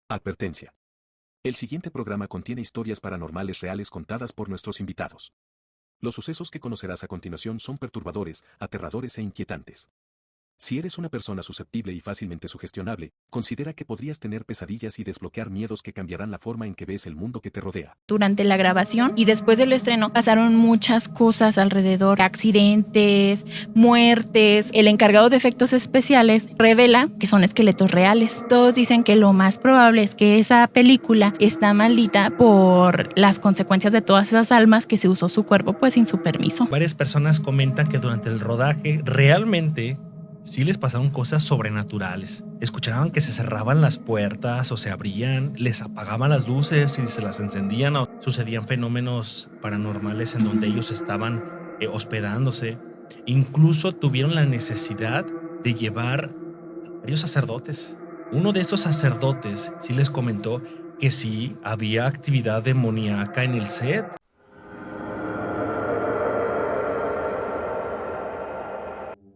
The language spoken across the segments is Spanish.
Advertencia. El siguiente programa contiene historias paranormales reales contadas por nuestros invitados. Los sucesos que conocerás a continuación son perturbadores, aterradores e inquietantes. Si eres una persona susceptible y fácilmente sugestionable, considera que podrías tener pesadillas y desbloquear miedos que cambiarán la forma en que ves el mundo que te rodea. Durante la grabación y después del estreno pasaron muchas cosas alrededor, accidentes, muertes. El encargado de efectos especiales revela que son esqueletos reales. Todos dicen que lo más probable es que esa película está maldita por las consecuencias de todas esas almas que se usó su cuerpo pues sin su permiso. Varias personas comentan que durante el rodaje realmente sí les pasaron cosas sobrenaturales. Escuchaban que se cerraban las puertas o se abrían, les apagaban las luces y se las encendían, o sucedían fenómenos paranormales en donde ellos estaban hospedándose. Incluso tuvieron la necesidad de llevar a varios sacerdotes. Uno de estos sacerdotes sí les comentó que sí había actividad demoníaca en el set.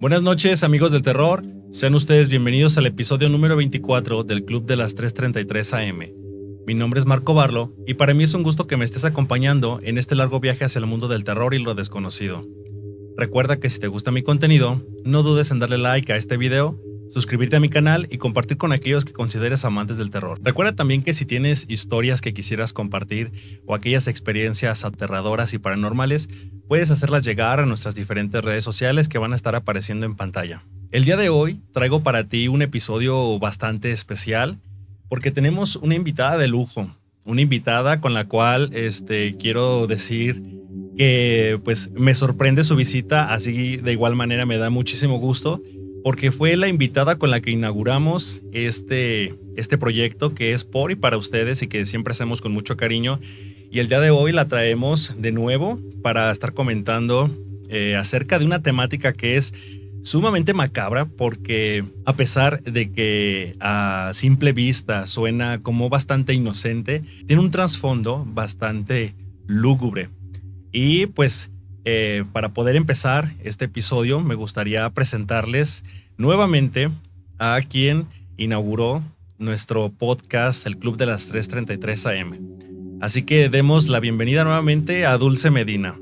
Buenas noches, amigos del terror. Sean ustedes bienvenidos al episodio número 24 del Club de las 3:33 AM. Mi nombre es Marco Barlo y para mí es un gusto que me estés acompañando en este largo viaje hacia el mundo del terror y lo desconocido. Recuerda que si te gusta mi contenido, no dudes en darle like a este video, suscribirte a mi canal y compartir con aquellos que consideres amantes del terror. Recuerda también que si tienes historias que quisieras compartir o aquellas experiencias aterradoras y paranormales, puedes hacerlas llegar a nuestras diferentes redes sociales que van a estar apareciendo en pantalla. El día de hoy traigo para ti un episodio bastante especial porque tenemos una invitada de lujo, una invitada con la cual quiero decir que pues me sorprende su visita, así de igual manera me da muchísimo gusto porque fue la invitada con la que inauguramos este proyecto que es por y para ustedes y que siempre hacemos con mucho cariño. Y el día de hoy la traemos de nuevo para estar comentando acerca de una temática que es sumamente macabra porque a pesar de que a simple vista suena como bastante inocente, tiene un trasfondo bastante lúgubre. Y pues para poder empezar este episodio me gustaría presentarles nuevamente a quien inauguró nuestro podcast, el Club de las 3:33 AM. Así que demos la bienvenida nuevamente a Dulce Medina.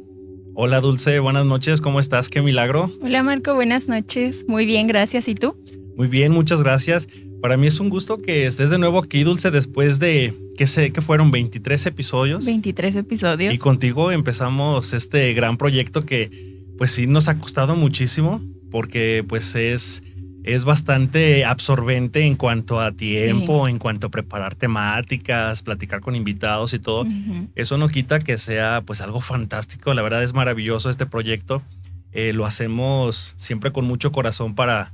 Hola Dulce, buenas noches, ¿cómo estás? ¡Qué milagro! Hola Marco, buenas noches. Muy bien, gracias. ¿Y tú? Muy bien, muchas gracias. Para mí es un gusto que estés de nuevo aquí, Dulce, después de, que fueron 23 episodios. 23 episodios. Y contigo empezamos este gran proyecto que pues sí nos ha costado muchísimo porque pues es bastante absorbente en cuanto a tiempo, sí, en cuanto a preparar temáticas, platicar con invitados y todo. Uh-huh. Eso no quita que sea pues algo fantástico. La verdad es maravilloso este proyecto. Lo hacemos siempre con mucho corazón para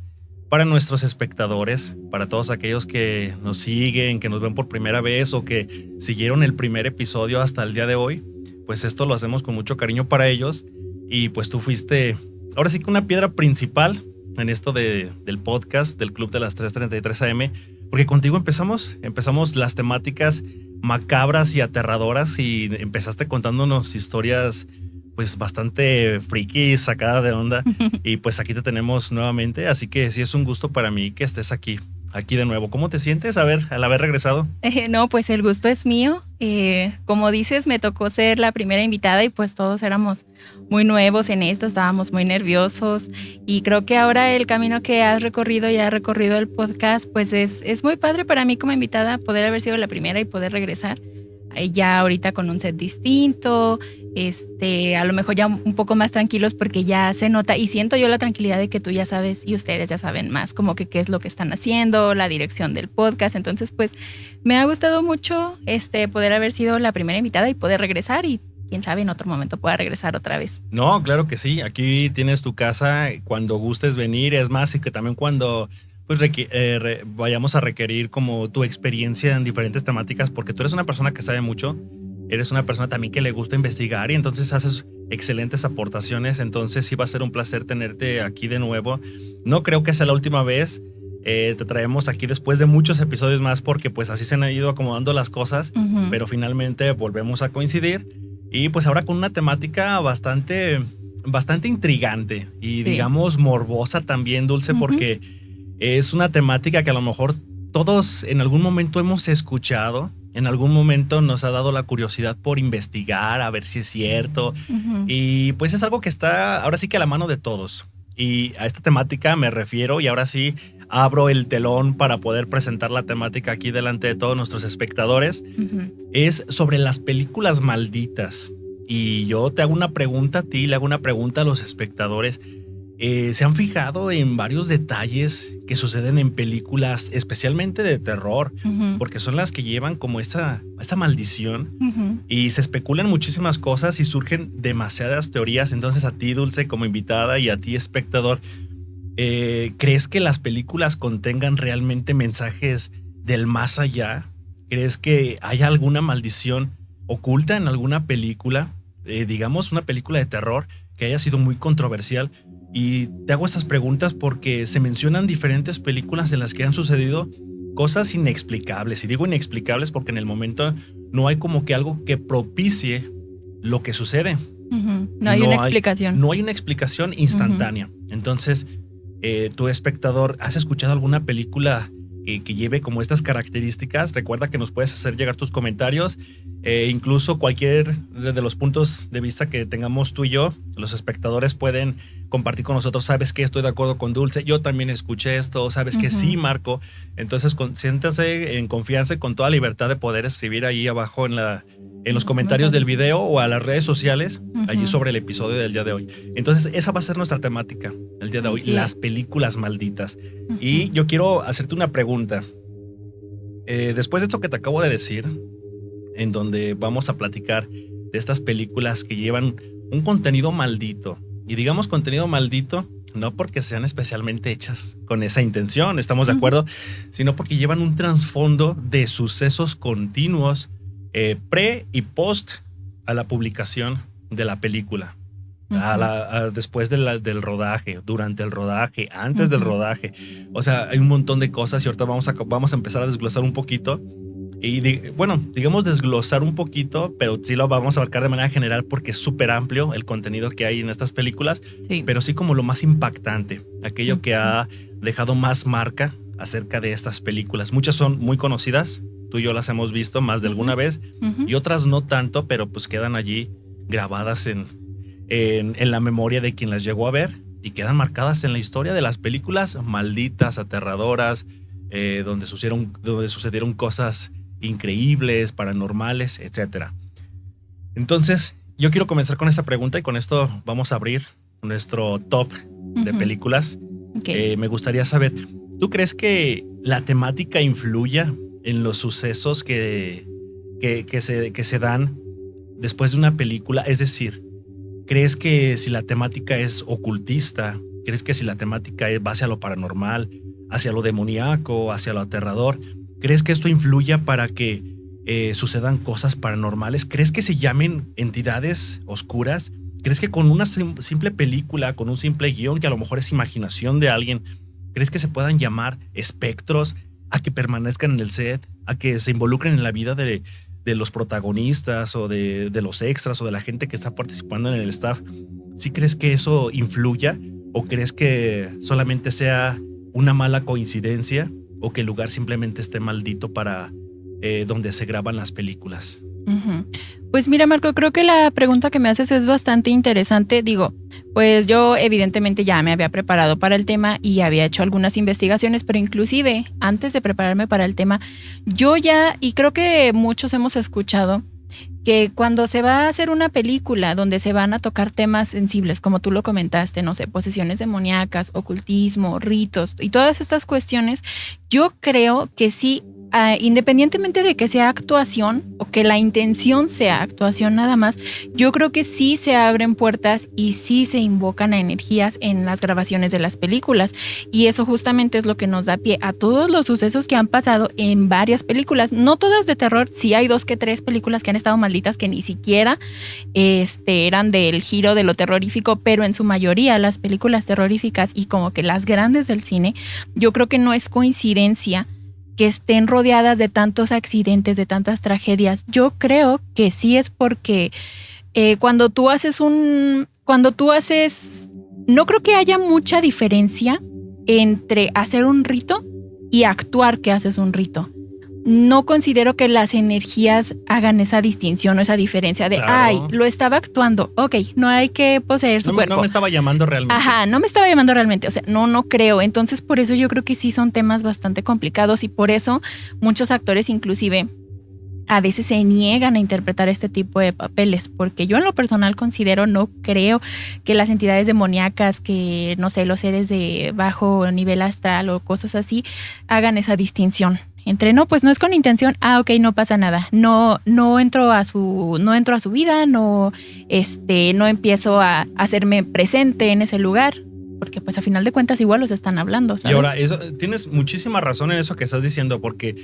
nuestros espectadores, para todos aquellos que nos siguen, que nos ven por primera vez o que siguieron el primer episodio hasta el día de hoy. Pues esto lo hacemos con mucho cariño para ellos. Y pues tú fuiste ahora sí que una piedra principal en esto del podcast del Club de las 3:33 AM, porque contigo empezamos las temáticas macabras y aterradoras y empezaste contándonos historias pues bastante friki, sacada de onda y pues aquí te tenemos nuevamente, así que sí es un gusto para mí que estés aquí de nuevo. ¿Cómo te sientes al haber regresado? No, pues el gusto es mío. Como dices, me tocó ser la primera invitada y pues todos éramos muy nuevos en esto, estábamos muy nerviosos y creo que ahora el camino que has recorrido y ha recorrido el podcast pues es muy padre para mí como invitada poder haber sido la primera y poder regresar ya ahorita con un set distinto, a lo mejor ya un poco más tranquilos porque ya se nota y siento yo la tranquilidad de que tú ya sabes y ustedes ya saben más como que qué es lo que están haciendo, la dirección del podcast. Entonces pues me ha gustado mucho poder haber sido la primera invitada y poder regresar y quién sabe en otro momento pueda regresar otra vez. No, claro que sí, aquí tienes tu casa cuando gustes venir, es más y que también cuando pues vayamos a requerir como tu experiencia en diferentes temáticas, porque tú eres una persona que sabe mucho, eres una persona también que le gusta investigar y entonces haces excelentes aportaciones, entonces sí va a ser un placer tenerte aquí de nuevo. No creo que sea la última vez, te traemos aquí después de muchos episodios más porque pues así se han ido acomodando las cosas, uh-huh, pero finalmente volvemos a coincidir y pues ahora con una temática bastante intrigante y sí, digamos morbosa también, Dulce, uh-huh, porque es una temática que a lo mejor todos en algún momento hemos escuchado, en algún momento nos ha dado la curiosidad por investigar, a ver si es cierto. Y pues es algo que está ahora sí que a la mano de todos. Y a esta temática me refiero, y ahora sí abro el telón para poder presentar la temática aquí delante de todos nuestros espectadores. Es sobre las películas malditas. Y yo te hago una pregunta a ti, le hago una pregunta a los espectadores. ¿Se han fijado en varios detalles que suceden en películas, especialmente de terror? Porque son las que llevan como esa maldición. Y se especulan muchísimas cosas y surgen demasiadas teorías. Entonces a ti, Dulce, como invitada, y a ti, espectador, ¿crees que las películas contengan realmente mensajes del más allá? ¿Crees que haya alguna maldición oculta en alguna película? Digamos una película de terror que haya sido muy controversial. Y te hago estas preguntas porque se mencionan diferentes películas en las que han sucedido cosas inexplicables. Y digo inexplicables porque en el momento no hay como que algo que propicie lo que sucede. No hay una explicación. No hay una explicación instantánea. Entonces, tu espectador, ¿has escuchado alguna película que lleve como estas características? Recuerda que nos puedes hacer llegar tus comentarios, incluso cualquier de los puntos de vista que tengamos tú y yo. Los espectadores pueden compartir con nosotros. ¿Sabes qué? Estoy de acuerdo con Dulce, yo también escuché esto. ¿Sabes qué? Sí, Marco. Entonces siéntase en confianza y con toda libertad de poder escribir ahí abajo en los comentarios del video o a las redes sociales, allí sobre el episodio del día de hoy. Entonces esa va a ser nuestra temática el día de hoy, las películas malditas. Y yo quiero hacerte una pregunta. Después de esto que te acabo de decir, en donde vamos a platicar de estas películas que llevan un contenido maldito, y digamos contenido maldito no porque sean especialmente hechas con esa intención, estamos de acuerdo, sino porque llevan un trasfondo de sucesos continuos pre y post a la publicación de la película, después del rodaje, durante el rodaje, antes del rodaje. O sea, hay un montón de cosas y ahorita vamos a empezar a desglosar un poquito. Y digamos desglosar un poquito, pero sí lo vamos a abarcar de manera general porque es súper amplio el contenido que hay en estas películas, pero sí como lo más impactante, aquello que ha dejado más marca acerca de estas películas. Muchas son muy conocidas, tú y yo las hemos visto más de alguna vez, y otras no tanto, pero pues quedan allí grabadas en la memoria de quien las llegó a ver y quedan marcadas en la historia de las películas malditas, aterradoras, donde sucedieron cosas increíbles, paranormales, etc. Entonces, yo quiero comenzar con esta pregunta y con esto vamos a abrir nuestro top de películas. Me gustaría saber, ¿tú crees que la temática influya en los sucesos que se dan después de una película? Es decir, ¿crees que si la temática es ocultista, crees que si la temática va hacia lo paranormal, hacia lo demoníaco, hacia lo aterrador, ¿crees que esto influya para que sucedan cosas paranormales? ¿Crees que se llamen entidades oscuras? ¿Crees que con una simple película, con un simple guión que a lo mejor es imaginación de alguien, crees que se puedan llamar espectros a que permanezcan en el set, a que se involucren en la vida de los protagonistas o de los extras o de la gente que está participando en el staff? ¿Sí crees que eso influya o crees que solamente sea una mala coincidencia o que el lugar simplemente esté maldito para donde se graban las películas? Pues mira, Marco, creo que la pregunta que me haces es bastante interesante. Digo, pues yo evidentemente ya me había preparado para el tema y había hecho algunas investigaciones, pero inclusive antes de prepararme para el tema, y creo que muchos hemos escuchado que cuando se va a hacer una película donde se van a tocar temas sensibles, como tú lo comentaste, no sé, posesiones demoníacas, ocultismo, ritos y todas estas cuestiones, yo creo que sí, independientemente de que sea actuación o que la intención sea actuación nada más, yo creo que sí se abren puertas y sí se invocan a energías en las grabaciones de las películas, y eso justamente es lo que nos da pie a todos los sucesos que han pasado en varias películas, no todas de terror. Sí hay 2 que 3 películas que han estado malditas que ni siquiera eran del giro de lo terrorífico, pero en su mayoría las películas terroríficas y como que las grandes del cine, yo creo que no es coincidencia que estén rodeadas de tantos accidentes, de tantas tragedias. Yo creo que sí es porque cuando tú haces, no creo que haya mucha diferencia entre hacer un rito y actuar que haces un rito. No considero que las energías hagan esa distinción o esa diferencia de, Claro. ay, lo estaba actuando, ok, no hay que poseer su cuerpo. No me estaba llamando realmente. Ajá, no me estaba llamando realmente, o sea, no creo. Entonces, por eso yo creo que sí son temas bastante complicados y por eso muchos actores inclusive a veces se niegan a interpretar este tipo de papeles, porque yo en lo personal considero, no creo que las entidades demoníacas, que no sé, los seres de bajo nivel astral o cosas así, hagan esa distinción entre no, pues no es con intención, ok, no pasa nada, no entro a su vida, no empiezo a hacerme presente en ese lugar, porque pues a final de cuentas igual los están hablando, ¿sabes? Y ahora, tienes muchísima razón en eso que estás diciendo, porque,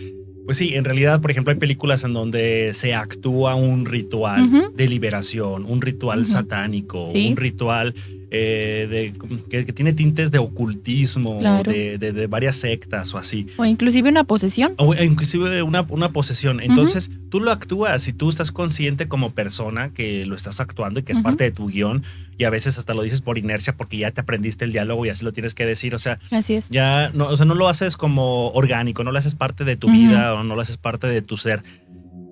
pues sí, en realidad, por ejemplo, hay películas en donde se actúa un ritual de liberación, un ritual satánico, Sí. un ritual que tiene tintes de ocultismo, Claro. de varias sectas o así. O inclusive una posesión. O inclusive una posesión. Entonces, tú lo actúas y tú estás consciente como persona que lo estás actuando y que es parte de tu guión, y a veces hasta lo dices por inercia porque ya te aprendiste el diálogo y así lo tienes que decir. O sea, Así es. ya no, o sea, no lo haces como orgánico, no lo haces parte de tu vida o no lo haces parte de tu ser.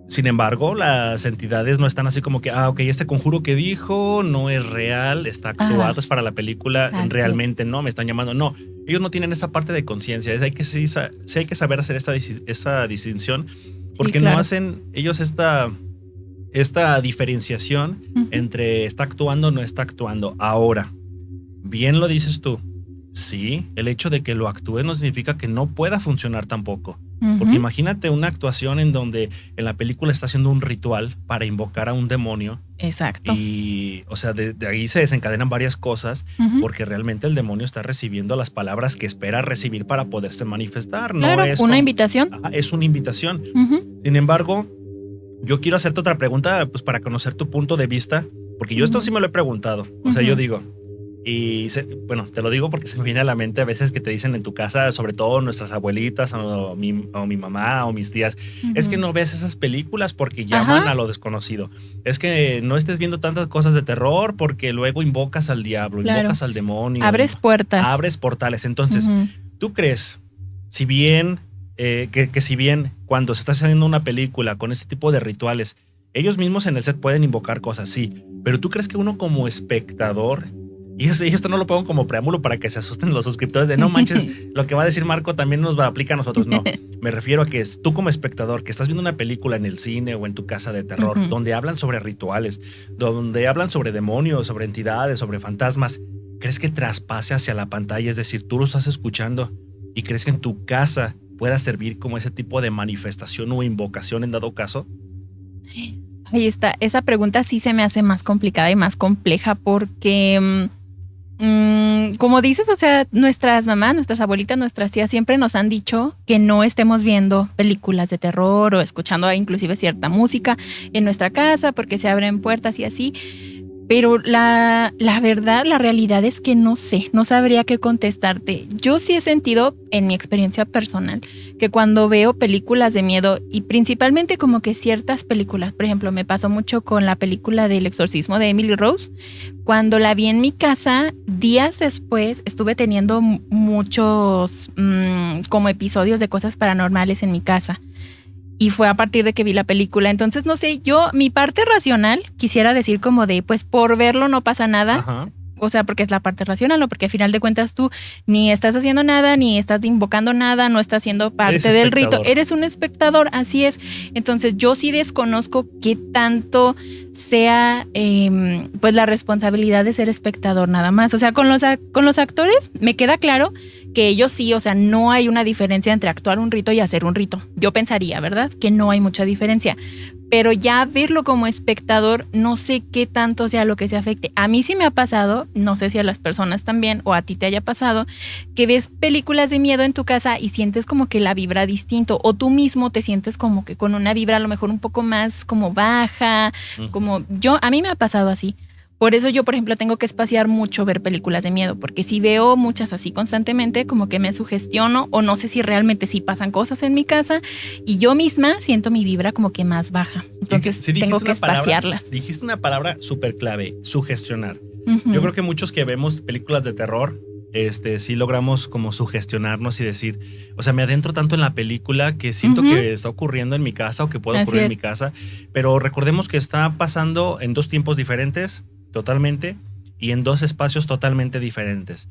Sin embargo, las entidades no están así como que, ok, este conjuro que dijo no es real, está actuado, es para la película, Así realmente no, me están llamando. No, ellos no tienen esa parte de conciencia. Hay que saber hacer esa distinción, porque claro. no hacen ellos esta diferenciación entre está actuando o no está actuando. Ahora, bien lo dices tú. Sí, el hecho de que lo actúes no significa que no pueda funcionar tampoco. Porque imagínate una actuación en donde en la película está haciendo un ritual para invocar a un demonio. Exacto. Y, o sea, de ahí se desencadenan varias cosas, porque realmente el demonio está recibiendo las palabras que espera recibir para poderse manifestar. Claro, no es una invitación. Es una invitación. Sin embargo, yo quiero hacerte otra pregunta, pues para conocer tu punto de vista, porque yo esto sí me lo he preguntado. O sea, yo digo, bueno, te lo digo porque se me viene a la mente a veces que te dicen en tu casa, sobre todo nuestras abuelitas o mi mamá o mis tías, es que no ves esas películas porque llaman a lo desconocido. Es que no estés viendo tantas cosas de terror porque luego invocas al diablo, invocas al demonio. Abres puertas. Abres portales. Entonces, ¿tú crees, si bien, que si bien cuando se está haciendo una película con este tipo de rituales, ellos mismos en el set pueden invocar cosas, sí, pero tú crees que uno como espectador... Y esto no lo pongo como preámbulo para que se asusten los suscriptores de no manches, lo que va a decir Marco también nos aplica a nosotros. No, me refiero a que tú como espectador que estás viendo una película en el cine o en tu casa de terror, donde hablan sobre rituales, donde hablan sobre demonios, sobre entidades, sobre fantasmas, ¿crees que traspase hacia la pantalla? Es decir, tú lo estás escuchando y crees que en tu casa pueda servir como ese tipo de manifestación o invocación en dado caso. Ahí está, esa pregunta sí se me hace más complicada y más compleja porque... como dices, o sea, nuestras mamás, nuestras abuelitas, nuestras tías siempre nos han dicho que no estemos viendo películas de terror o escuchando inclusive cierta música en nuestra casa porque se abren puertas y así. Pero la verdad, la realidad es que no sé, no sabría qué contestarte. Yo sí he sentido, en mi experiencia personal, que cuando veo películas de miedo y principalmente como que ciertas películas, por ejemplo, me pasó mucho con la película del exorcismo de Emily Rose. Cuando la vi en mi casa, días después estuve teniendo muchos como episodios de cosas paranormales en mi casa. Y fue a partir de que vi la película. Entonces, no sé, yo, mi parte racional, quisiera decir como de, pues por verlo no pasa nada. Ajá. O sea, porque es la parte racional, ¿no? Porque al final de cuentas tú ni estás haciendo nada, ni estás invocando nada, no estás siendo parte del rito. Eres un espectador, así es. Entonces yo sí desconozco qué tanto sea pues la responsabilidad de ser espectador nada más. O sea, con los actores me queda claro que ellos sí, o sea, no hay una diferencia entre actuar un rito y hacer un rito. Yo pensaría, ¿verdad? Que no hay mucha diferencia. Pero ya verlo como espectador, no sé qué tanto sea lo que se afecte. A mí sí me ha pasado, no sé si a las personas también o a ti te haya pasado, que ves películas de miedo en tu casa y sientes como que la vibra distinto, o tú mismo te sientes como que con una vibra a lo mejor un poco más como baja, como a mí me ha pasado así. Por eso yo, por ejemplo, tengo que espaciar mucho ver películas de miedo, porque si veo muchas así constantemente, como que me sugestiono o no sé si realmente sí pasan cosas en mi casa y yo misma siento mi vibra como que más baja. Entonces tengo que espaciarlas. Dijiste una palabra súper clave, sugestionar. Yo creo que muchos que vemos películas de terror sí logramos como sugestionarnos y decir, o sea, me adentro tanto en la película que siento que está ocurriendo en mi casa o que puede ocurrir en mi casa, pero recordemos que está pasando en 2 tiempos diferentes, totalmente, y en 2 espacios totalmente diferentes.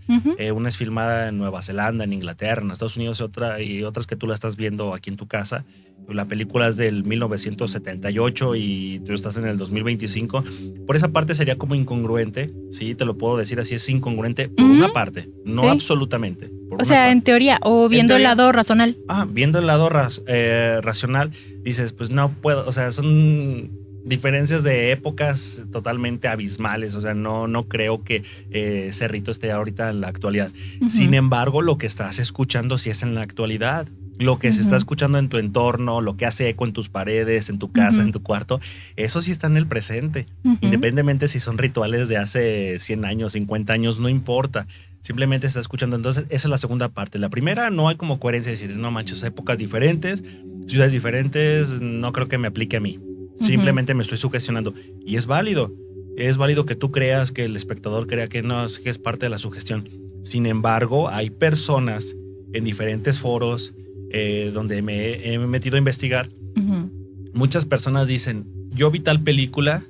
Una es filmada en Nueva Zelanda, en Inglaterra, en Estados Unidos, y otras que tú la estás viendo aquí en tu casa. La película es del 1978 y tú estás en el 2025. Por esa parte sería como incongruente, sí, te lo puedo decir así, es incongruente por una parte, no absolutamente. O sea, parte. En teoría, o viendo el lado racional. Viendo el lado racional, dices, pues no puedo, o sea, son diferencias de épocas totalmente abismales, o sea, no creo que Cerrito esté ahorita en la actualidad. Sin embargo, lo que estás escuchando sí es en la actualidad. Lo que se está escuchando en tu entorno, lo que hace eco en tus paredes, en tu casa, en tu cuarto, eso sí está en el presente. Independientemente si son rituales de hace 100 años, 50 años, no importa. Simplemente está escuchando. Entonces, esa es la segunda parte. La primera, no hay como coherencia de decir, no manches, épocas diferentes, ciudades diferentes, no creo que me aplique a mí. Simplemente me estoy sugestionando. Y es válido. Es válido que tú creas, que el espectador crea que no, que es parte de la sugestión. Sin embargo, hay personas en diferentes foros donde me he metido a investigar. Muchas personas dicen, yo vi tal película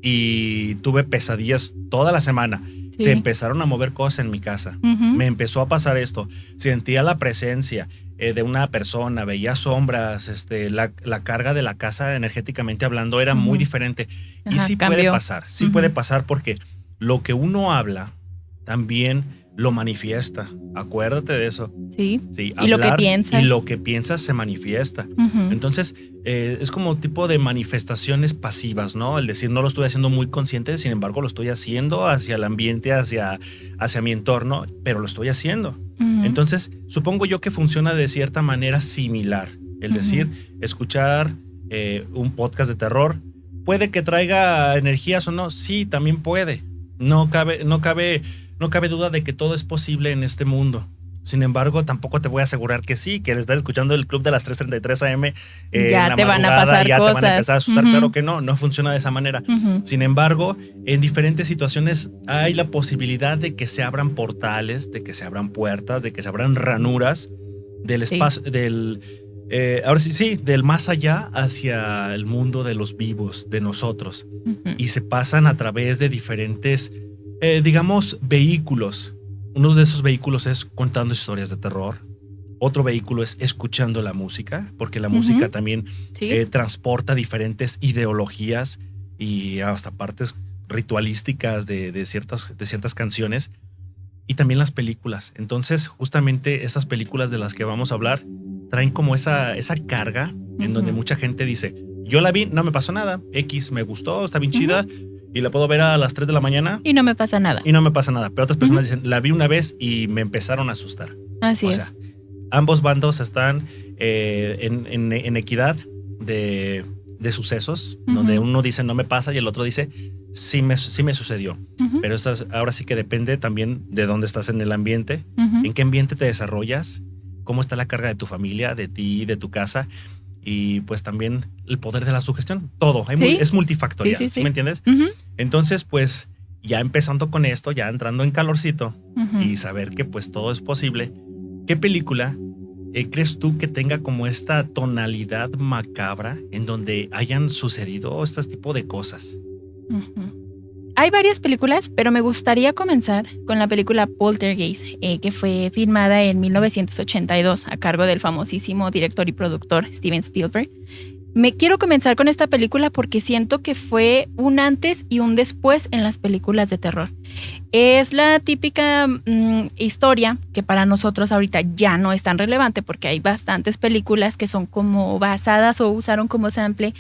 y tuve pesadillas toda la semana. Se empezaron a mover cosas en mi casa. Me empezó a pasar esto. Sentía la presencia de una persona, veía sombras, la carga de la casa energéticamente hablando era muy diferente. Y sí puede pasar, puede pasar porque lo que uno habla también lo manifiesta. Acuérdate de eso. Sí. Y lo que piensas. Y lo que piensas se manifiesta. Entonces, es como tipo de manifestaciones pasivas, ¿no? El decir, no lo estoy haciendo muy consciente, sin embargo, lo estoy haciendo hacia el ambiente, hacia mi entorno, pero lo estoy haciendo. Entonces, supongo yo que funciona de cierta manera similar. El decir, escuchar un podcast de terror, ¿puede que traiga energías o no? Sí, también puede. No cabe duda de que todo es posible en este mundo. Sin embargo, tampoco te voy a asegurar que sí, que al estar escuchando el Club de las 3:33 AM ya te van a pasar ya cosas. Te van a empezar a asustar. Claro que no funciona de esa manera. Sin embargo, en diferentes situaciones hay la posibilidad de que se abran portales, de que se abran puertas, de que se abran ranuras del espacio, del más allá hacia el mundo de los vivos, de nosotros. Y se pasan a través de diferentes digamos, vehículos. Uno de esos vehículos es contando historias de terror. Otro vehículo es escuchando la música, porque la música también transporta diferentes ideologías y hasta partes ritualísticas de ciertas canciones. Y también las películas. Entonces, justamente estas películas de las que vamos a hablar traen como esa carga en donde mucha gente dice, yo la vi, no me pasó nada, X, me gustó, está bien chida, y la puedo ver a las 3 de la mañana. Y no me pasa nada. Pero otras personas dicen, la vi una vez y me empezaron a asustar. Así es. O sea, ambos bandos están en equidad de sucesos, donde uno dice no me pasa y el otro dice sí me sucedió. Pero esto ahora sí que depende también de dónde estás en el ambiente, en qué ambiente te desarrollas, cómo está la carga de tu familia, de ti, de tu casa. Y pues también el poder de la sugestión. Todo. Es multifactorial. ¿Sí me entiendes? Entonces, pues ya empezando con esto, ya entrando en calorcito y saber que pues todo es posible. ¿Qué película crees tú que tenga como esta tonalidad macabra en donde hayan sucedido este tipo de cosas? Hay varias películas, pero me gustaría comenzar con la película Poltergeist, que fue filmada en 1982 a cargo del famosísimo director y productor Steven Spielberg. Me quiero comenzar con esta película porque siento que fue un antes y un después en las películas de terror. Es la típica historia que para nosotros ahorita ya no es tan relevante porque hay bastantes películas que son como basadas o usaron como sample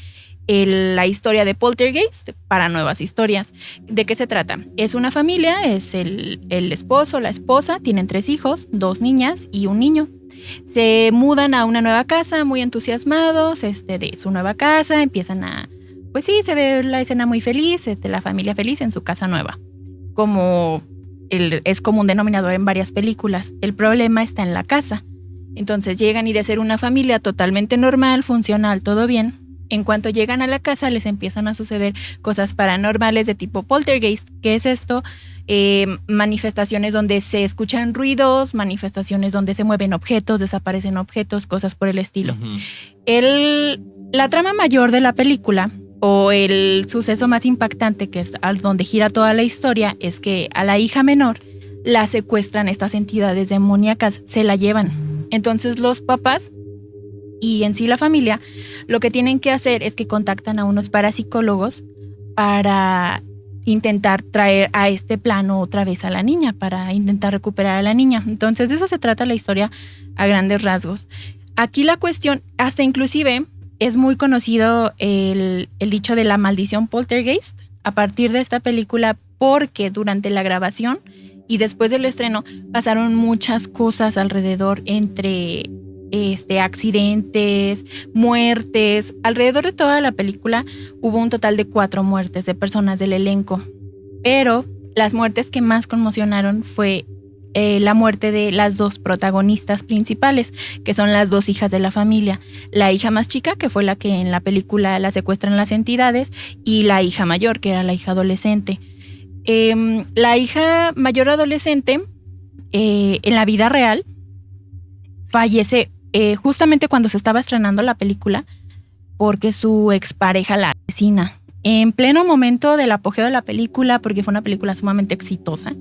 la historia de Poltergeist para nuevas historias. ¿De qué se trata? Es una familia, es el esposo, la esposa, tienen 3 hijos, 2 niñas y un niño. Se mudan a una nueva casa muy entusiasmados de su nueva casa, empiezan a... Pues sí, se ve la escena muy feliz, la familia feliz en su casa nueva. Como es como un denominador en varias películas. El problema está en la casa. Entonces llegan y de ser una familia totalmente normal, funcional, todo bien, En cuanto llegan a la casa, les empiezan a suceder cosas paranormales de tipo poltergeist. ¿Qué es esto? Manifestaciones donde se escuchan ruidos, manifestaciones donde se mueven objetos, desaparecen objetos, cosas por el estilo. La trama mayor de la película, o el suceso más impactante, que es al donde gira toda la historia, es que a la hija menor la secuestran estas entidades demoníacas, se la llevan. Entonces los papás y en sí la familia lo que tienen que hacer es que contactan a unos parapsicólogos para intentar traer a este plano otra vez a la niña, para intentar recuperar a la niña. Entonces de eso se trata la historia a grandes rasgos. Aquí la cuestión, hasta inclusive es muy conocido el dicho de la maldición poltergeist a partir de esta película, porque durante la grabación y después del estreno pasaron muchas cosas alrededor, entre accidentes, muertes. Alrededor de toda la película hubo un total de 4 muertes de personas del elenco, pero las muertes que más conmocionaron fue la muerte de las 2 protagonistas principales, que son las 2 hijas de la familia. La hija más chica, que fue la que en la película la secuestran las entidades, y la hija mayor, que era la hija adolescente. La hija mayor adolescente, en la vida real, fallece justamente cuando se estaba estrenando la película, porque su expareja la asesina. En pleno momento del apogeo de la película, porque fue una película sumamente exitosa.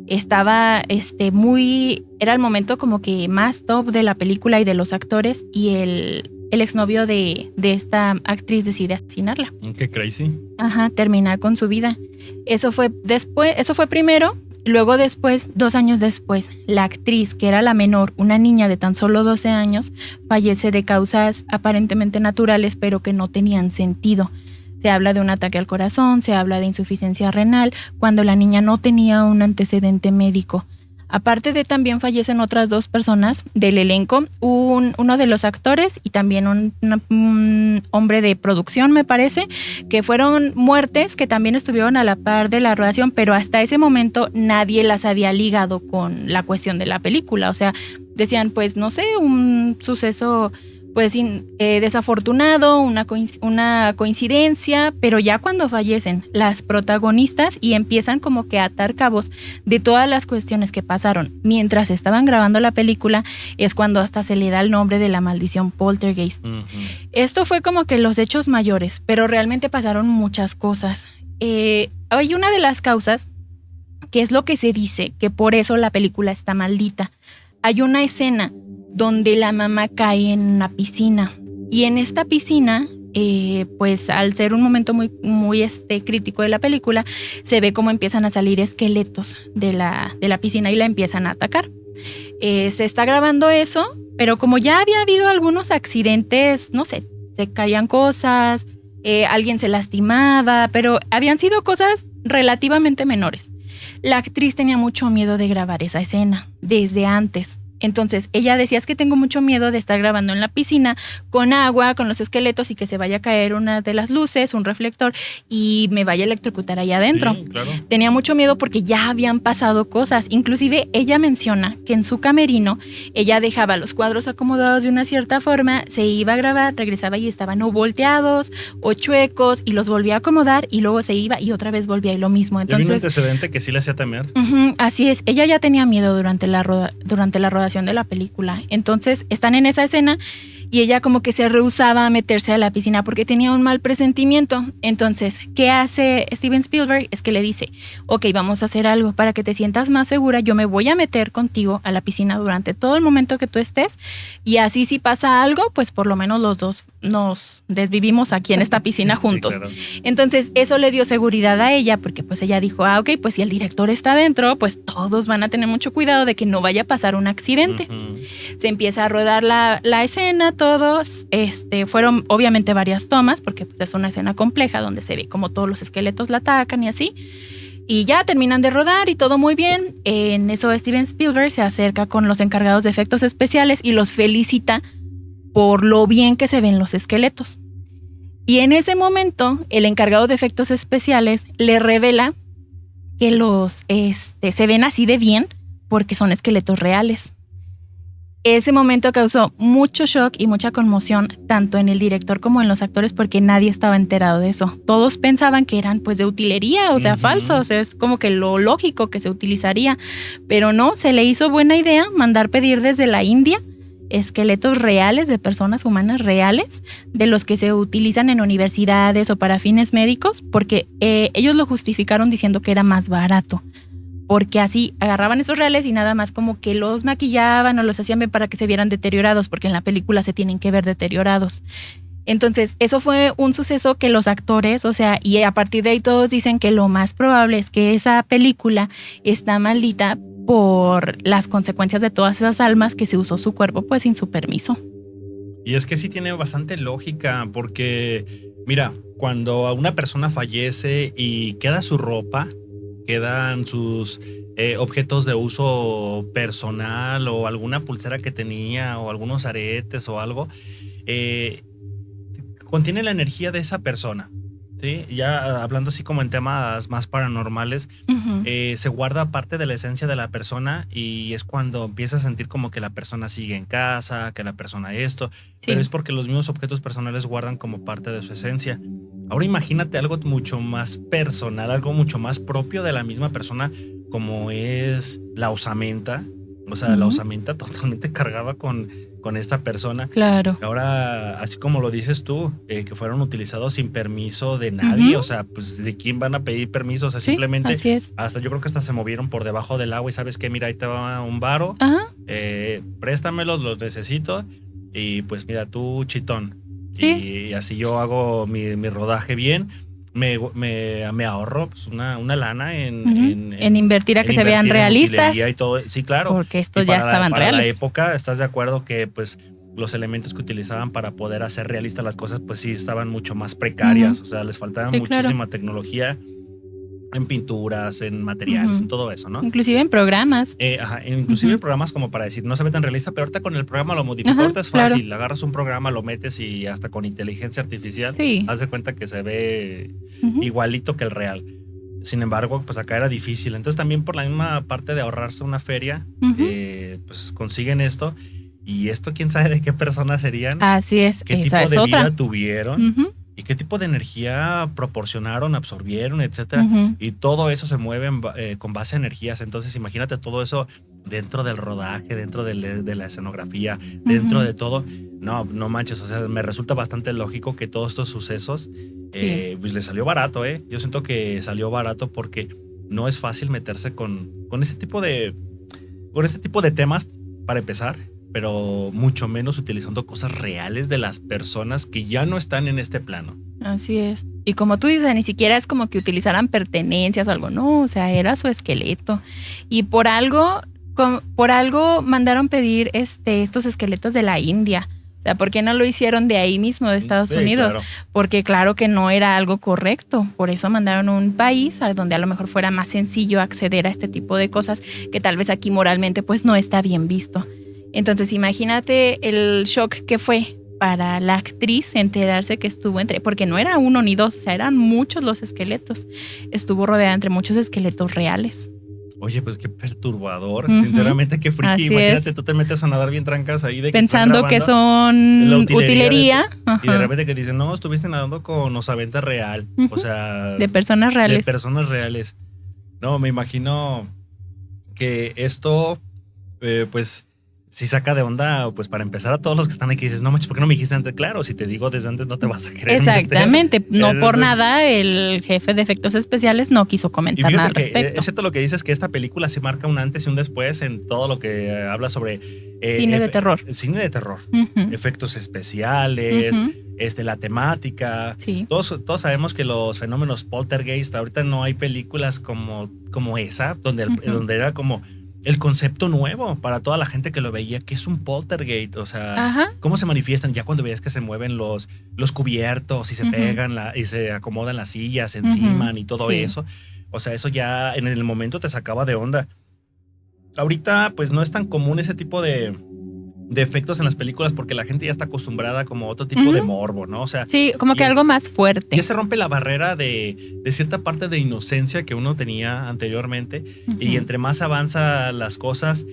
Estaba era el momento como que más top de la película y de los actores, y el exnovio de esta actriz decide asesinarla. Qué crazy. Ajá, terminar con su vida. Eso fue primero. Luego después, 2 años después, la actriz, que era la menor, una niña de tan solo 12 años, fallece de causas aparentemente naturales, pero que no tenían sentido. Se habla de un ataque al corazón, se habla de insuficiencia renal, cuando la niña no tenía un antecedente médico. Aparte de, también fallecen otras 2 personas del elenco, uno de los actores y también un hombre de producción, me parece, que fueron muertes que también estuvieron a la par de la rodación, pero hasta ese momento nadie las había ligado con la cuestión de la película. O sea, decían, pues, no sé, un suceso pues desafortunado, una coincidencia, pero ya cuando fallecen las protagonistas y empiezan como que a atar cabos de todas las cuestiones que pasaron mientras estaban grabando la película, es cuando hasta se le da el nombre de la maldición poltergeist. Uh-huh. Esto fue como que los hechos mayores, pero realmente pasaron muchas cosas. Hay una de las causas, que es lo que se dice, que por eso la película está maldita. Hay una escena donde la mamá cae en una piscina, y en esta piscina, pues al ser un momento muy, muy crítico de la película, se ve cómo empiezan a salir esqueletos de la piscina y la empiezan a atacar. Se está grabando eso, pero como ya había habido algunos accidentes, no sé, se caían cosas, alguien se lastimaba, pero habían sido cosas relativamente menores. La actriz tenía mucho miedo de grabar esa escena desde antes. Entonces ella decía, es que tengo mucho miedo de estar grabando en la piscina con agua, con los esqueletos, y que se vaya a caer una de las luces, un reflector, y me vaya a electrocutar allá adentro. Sí, claro. Tenía mucho miedo porque ya habían pasado cosas. Inclusive ella menciona que en su camerino ella dejaba los cuadros acomodados de una cierta forma, se iba a grabar, regresaba y estaban o volteados o chuecos, y los volvía a acomodar y luego se iba y otra vez volvía y lo mismo. Entonces, ¿y había un antecedente que sí le hacía temer? Así es, ella ya tenía miedo durante la rodación de la película. Entonces están en esa escena y ella como que se rehusaba a meterse a la piscina porque tenía un mal presentimiento. Entonces, ¿qué hace Steven Spielberg? Es que le dice, ok, vamos a hacer algo para que te sientas más segura, yo me voy a meter contigo a la piscina durante todo el momento que tú estés, y así si pasa algo, pues por lo menos los dos nos desvivimos aquí en esta piscina juntos. Sí, claro. Entonces eso le dio seguridad a ella, porque pues ella dijo, ok, pues si el director está adentro, pues todos van a tener mucho cuidado de que no vaya a pasar un accidente. Uh-huh. Se empieza a rodar la escena, todos, fueron obviamente varias tomas, porque pues es una escena compleja donde se ve como todos los esqueletos la atacan y así. Y ya terminan de rodar y todo muy bien. En eso Steven Spielberg se acerca con los encargados de efectos especiales y los felicita por lo bien que se ven los esqueletos. Y en ese momento, el encargado de efectos especiales le revela que los se ven así de bien porque son esqueletos reales. ese momento causó mucho shock y mucha conmoción, tanto en el director como en los actores, porque nadie estaba enterado de eso. Todos pensaban que eran pues de utilería, o sea, falsos, es como que lo lógico que se utilizaría, pero no, se le hizo buena idea mandar pedir desde la India esqueletos reales de personas humanas reales, de los que se utilizan en universidades o para fines médicos, porque ellos lo justificaron diciendo que era más barato. Porque así agarraban esos reales y nada más como que los maquillaban o los hacían ver para que se vieran deteriorados, porque en la película se tienen que ver deteriorados. Entonces, eso fue un suceso que los actores, o sea, y a partir de ahí todos dicen que lo más probable es que esa película está maldita por las consecuencias de todas esas almas que se usó su cuerpo pues sin su permiso. Y es que sí tiene bastante lógica, porque mira, cuando una persona fallece y queda su ropa, quedan sus objetos de uso personal o alguna pulsera que tenía o algunos aretes o algo, contiene la energía de esa persona, ¿sí? Ya hablando así como en temas más paranormales, se guarda parte de la esencia de la persona y es cuando empieza a sentir como que la persona sigue en casa, que la persona esto, pero es porque los mismos objetos personales guardan como parte de su esencia. Ahora imagínate algo mucho más personal, algo mucho más propio de la misma persona, como es la osamenta. O sea, la osamenta totalmente cargaba con esta persona. Claro. Ahora, así como lo dices tú, que fueron utilizados sin permiso de nadie. O sea, pues ¿de quién van a pedir permiso? O sea, simplemente así es. Hasta yo creo que hasta se movieron por debajo del agua y sabes que mira, ahí te va un varo. Préstamelos, los necesito. Y pues mira, tú chitón. Y así yo hago mi rodaje bien. Me ahorro pues, una lana en invertir a que se vean realistas. Y todo. Sí, claro. Porque estos ya estaban reales. Para la época, ¿estás de acuerdo que pues los elementos que utilizaban para poder hacer realistas las cosas, pues sí estaban mucho más precarias? O sea, les faltaba muchísima tecnología en pinturas, en materiales, en todo eso, ¿no? Inclusive en programas. Inclusive en programas como para decir, no se ve tan realista, pero ahorita con el programa lo modifico. Ahorita es fácil, agarras un programa, lo metes y hasta con inteligencia artificial haz de cuenta que se ve igualito que el real. Sin embargo, pues acá era difícil. Entonces también por la misma parte de ahorrarse una feria, pues consiguen esto. Y esto quién sabe de qué personas serían. Así es. Qué tipo de vida tuvieron. Y qué tipo de energía proporcionaron, absorbieron, etcétera. Y todo eso se mueve con base a energías. Entonces, imagínate todo eso dentro del rodaje, dentro de la escenografía, dentro de todo. No manches. O sea, me resulta bastante lógico que todos estos sucesos pues les salió barato, ¿eh? Yo siento que salió barato porque no es fácil meterse con este tipo de temas para empezar, pero mucho menos utilizando cosas reales de las personas que ya no están en este plano. Así es. Y como tú dices, ni siquiera es como que utilizaran pertenencias o algo, no, o sea, era su esqueleto. Y por algo mandaron pedir estos esqueletos de la India. O sea, ¿por qué no lo hicieron de ahí mismo, de Estados Unidos? Claro. Porque claro que no era algo correcto. Por eso mandaron a un país a donde a lo mejor fuera más sencillo acceder a este tipo de cosas que tal vez aquí moralmente pues no está bien visto. Entonces imagínate el shock que fue para la actriz enterarse que estuvo porque no era uno ni dos, o sea, eran muchos los esqueletos. Estuvo rodeada entre muchos esqueletos reales. Oye, pues qué perturbador, sinceramente qué friki. Así imagínate, tú te metes a nadar bien trancas ahí de que pensando que son utilería. Y de repente que dicen, no, estuviste nadando con osamenta real. O sea, de personas reales. De personas reales. No, me imagino que esto, pues si saca de onda, pues para empezar a todos los que están aquí dices, no manches, ¿por qué no me dijiste antes? Claro, si te digo desde antes no te vas a querer. Exactamente, no por nada el jefe de efectos especiales no quiso comentar nada al respecto. Es cierto lo que dices, que esta película sí marca un antes y un después en todo lo que habla sobre cine de terror. Cine de terror, efectos especiales, la temática. Sí. Todos sabemos que los fenómenos poltergeist, ahorita no hay películas como esa, donde era como el concepto nuevo para toda la gente que lo veía, que es un poltergeist, o sea, cómo se manifiestan ya cuando veías que se mueven los cubiertos y se pegan y se acomodan las sillas, se enciman y todo eso. O sea, eso ya en el momento te sacaba de onda. Ahorita pues no es tan común ese tipo de efectos en las películas porque la gente ya está acostumbrada como a otro tipo de morbo, ¿no? O sea, sí, como que algo más fuerte. Ya se rompe la barrera de cierta parte de inocencia que uno tenía anteriormente y entre más avanza las cosas,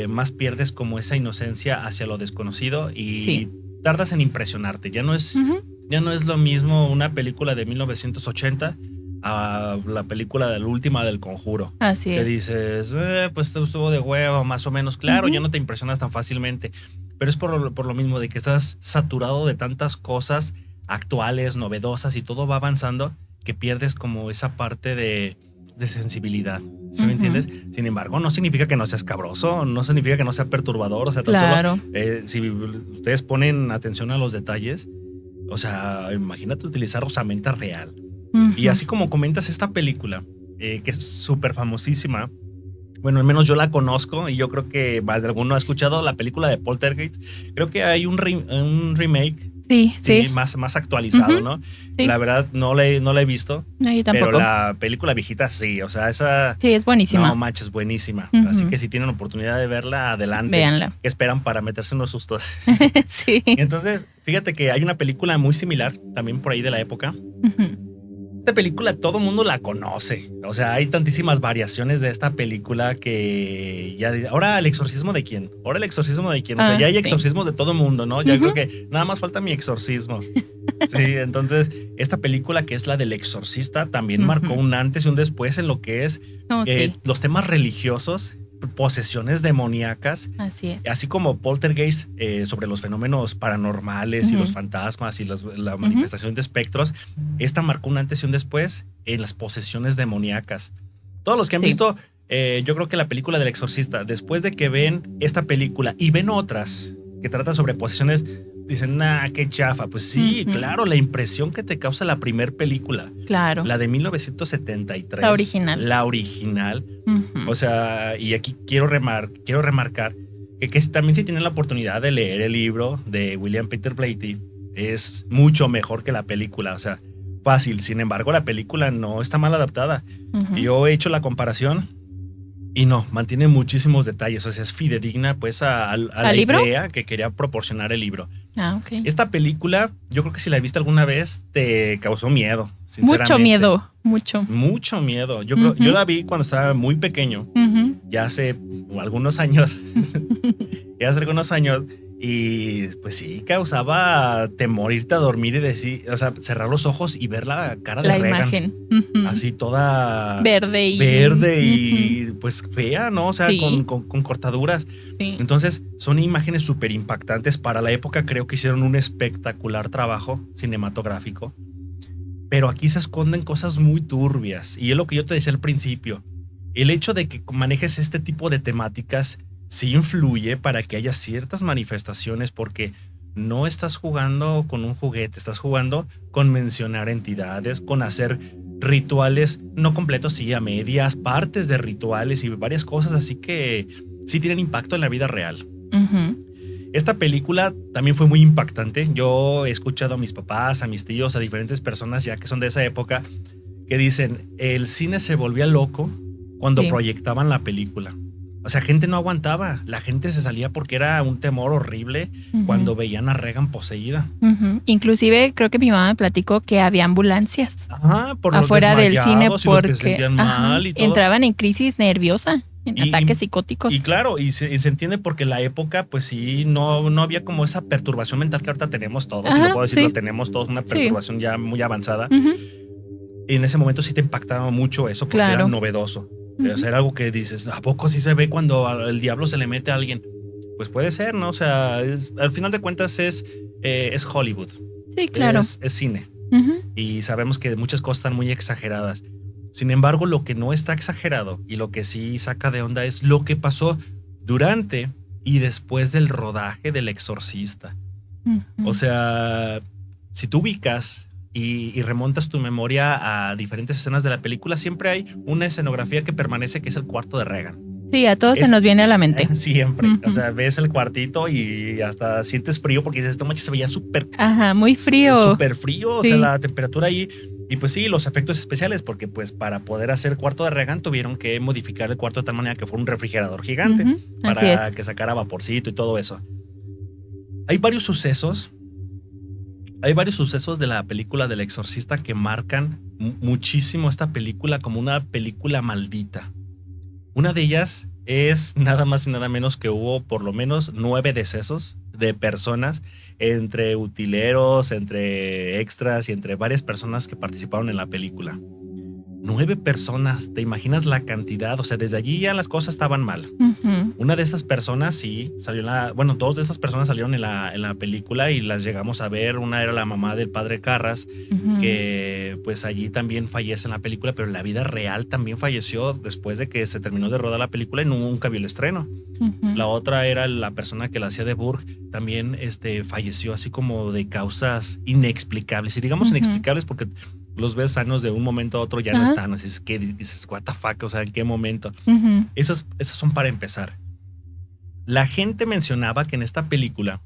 más pierdes como esa inocencia hacia lo desconocido y Sí. tardas en impresionarte. Ya no es lo mismo una película de 1980 a la película de la última del Conjuro. Así Que es. dices, pues estuvo de huevo, más o menos. Claro, ya no te impresionas tan fácilmente. Pero es por lo mismo de que estás saturado de tantas cosas actuales, novedosas y todo va avanzando que pierdes como esa parte de sensibilidad. ¿Sí me entiendes? Sin embargo, no significa que no sea escabroso, no significa que no sea perturbador. O sea, tan Claro. solo si ustedes ponen atención a los detalles, o sea, imagínate utilizar osamenta real. Y así como comentas esta película, que es súper famosísima, bueno, al menos yo la conozco y yo creo que más de alguno ha escuchado la película de Poltergeist. Creo que hay un remake, Sí. más actualizado, ¿no? Sí. La verdad no la he visto, No, yo tampoco. pero la película viejita sí, o sea, esa... Sí, es buenísima. No manches, buenísima. Así que si tienen oportunidad de verla, adelante. Véanla. ¿Qué esperan para meterse en los sustos? Sí. Entonces, fíjate que hay una película muy similar, también por ahí de la época. Esta película todo el mundo la conoce. O sea, hay tantísimas variaciones de esta película que ya... Ahora el exorcismo de quién. O sea, ya hay exorcismos de todo el mundo, ¿no? Ya creo que nada más falta mi exorcismo. Sí, entonces esta película que es la del exorcista también marcó un antes y un después en lo que es los temas religiosos, posesiones demoníacas. Así es. Así como Poltergeist sobre los fenómenos paranormales y los fantasmas y la manifestación de espectros, esta marcó un antes y un después en las posesiones demoníacas. Todos los que han visto, yo creo que la película del exorcista, después de que ven esta película y ven otras que tratan sobre posesiones, dicen, nah, qué chafa. Pues sí, claro, la impresión que te causa la primer película. Claro. La de 1973. La original. O sea, y aquí quiero remarcar que también si tienen la oportunidad de leer el libro de William Peter Blatty, es mucho mejor que la película. O sea, fácil. Sin embargo, la película no está mal adaptada. Yo he hecho la comparación y no, mantiene muchísimos detalles. O sea, es fidedigna pues a la idea que quería proporcionar el libro. Ok. Esta película, yo creo que si la viste alguna vez, te causó miedo, sinceramente. Mucho miedo. Yo la vi cuando estaba muy pequeño, ya hace algunos años. Y pues sí, causaba temor irte a dormir y decir, o sea, cerrar los ojos y ver la cara de Regan. La imagen. Así toda verde y pues fea, ¿no? O sea, con cortaduras. Sí. Entonces, son imágenes súper impactantes. Para la época creo que hicieron un espectacular trabajo cinematográfico. Pero aquí se esconden cosas muy turbias. Y es lo que yo te decía al principio. El hecho de que manejes este tipo de temáticas sí influye para que haya ciertas manifestaciones, porque no estás jugando con un juguete, estás jugando con mencionar entidades, con hacer rituales no completos, sí, a medias, partes de rituales y varias cosas, así que sí tienen impacto en la vida real. Esta película también fue muy impactante. Yo he escuchado a mis papás, a mis tíos, a diferentes personas ya que son de esa época, que dicen, el cine se volvía loco cuando proyectaban la película. O sea, gente no aguantaba. La gente se salía porque era un temor horrible cuando veían a Regan poseída. Inclusive creo que mi mamá me platicó que había ambulancias por afuera del cine porque los que se sentían mal y todo. Entraban en crisis nerviosa, en ataques psicóticos. Y claro, y se entiende porque en la época pues sí, no había como esa perturbación mental que ahorita tenemos todos. Si lo puedo decir, lo tenemos todos, una perturbación ya muy avanzada. Y en ese momento sí te impactaba mucho eso porque era novedoso. O sea, era algo que dices, ¿a poco sí se ve cuando el diablo se le mete a alguien? Pues puede ser, ¿no? O sea, al final de cuentas es Hollywood. Sí, claro. Es cine. Y sabemos que muchas cosas están muy exageradas. Sin embargo, lo que no está exagerado y lo que sí saca de onda es lo que pasó durante y después del rodaje del Exorcista. O sea, si tú ubicas y remontas tu memoria a diferentes escenas de la película, siempre hay una escenografía que permanece, que es el cuarto de Regan. Sí, a todos se nos viene a la mente. Siempre. O sea, ves el cuartito y hasta sientes frío porque dices, esta mancha se veía súper... muy frío. Súper frío, o sea, la temperatura ahí. Y pues sí, los efectos especiales, porque pues para poder hacer cuarto de Regan tuvieron que modificar el cuarto de tal manera que fuera un refrigerador gigante para que sacara vaporcito y todo eso. Hay varios sucesos de la película del Exorcista que marcan muchísimo esta película como una película maldita. Una de ellas es nada más y nada menos que hubo por lo menos 9 decesos de personas, entre utileros, entre extras y entre varias personas que participaron en la película. 9 personas, ¿te imaginas la cantidad? O sea, desde allí ya las cosas estaban mal. Ujú. Una de estas personas sí salió bueno, 2 de estas personas salieron en la película y las llegamos a ver. Una era la mamá del padre Carras, Ujú. que pues allí también fallece en la película, pero en la vida real también falleció después de que se terminó de rodar la película y nunca vio el estreno. Ujú. La otra era la persona que la hacía de Burg, también falleció así como de causas inexplicables. Y digamos Ujú. inexplicables porque los ves sanos de un momento a otro, ya no Ajá. están. Así es que dices, what the fuck, o sea, ¿en qué momento? Ujú. Esas son para empezar. La gente mencionaba que en esta película,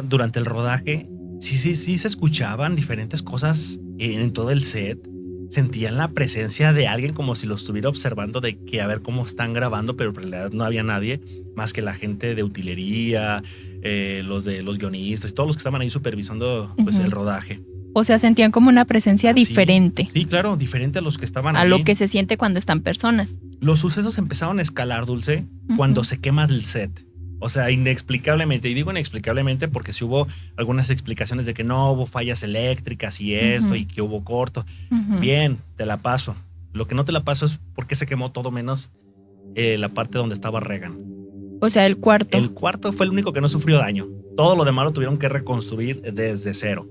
durante el rodaje, sí se escuchaban diferentes cosas en todo el set. Sentían la presencia de alguien como si lo estuviera observando, de que a ver cómo están grabando, pero en realidad no había nadie más que la gente de utilería, los guionistas y todos los que estaban ahí supervisando pues, Ujú. el rodaje. O sea, sentían como una presencia Sí, diferente sí, claro, diferente a los que estaban a allí. lo que se siente cuando están personas. Los sucesos empezaron a escalar, Dulce, Ujú. cuando se quema el set. O sea, inexplicablemente. Y digo inexplicablemente porque sí hubo algunas explicaciones de que no hubo fallas eléctricas y esto, Ujú. y que hubo corto. Ujú. Bien, te la paso. Lo que no te la paso es por qué se quemó todo menos la parte donde estaba Regan. O sea, el cuarto. El cuarto fue el único que no sufrió daño. Todo lo demás lo tuvieron que reconstruir desde cero.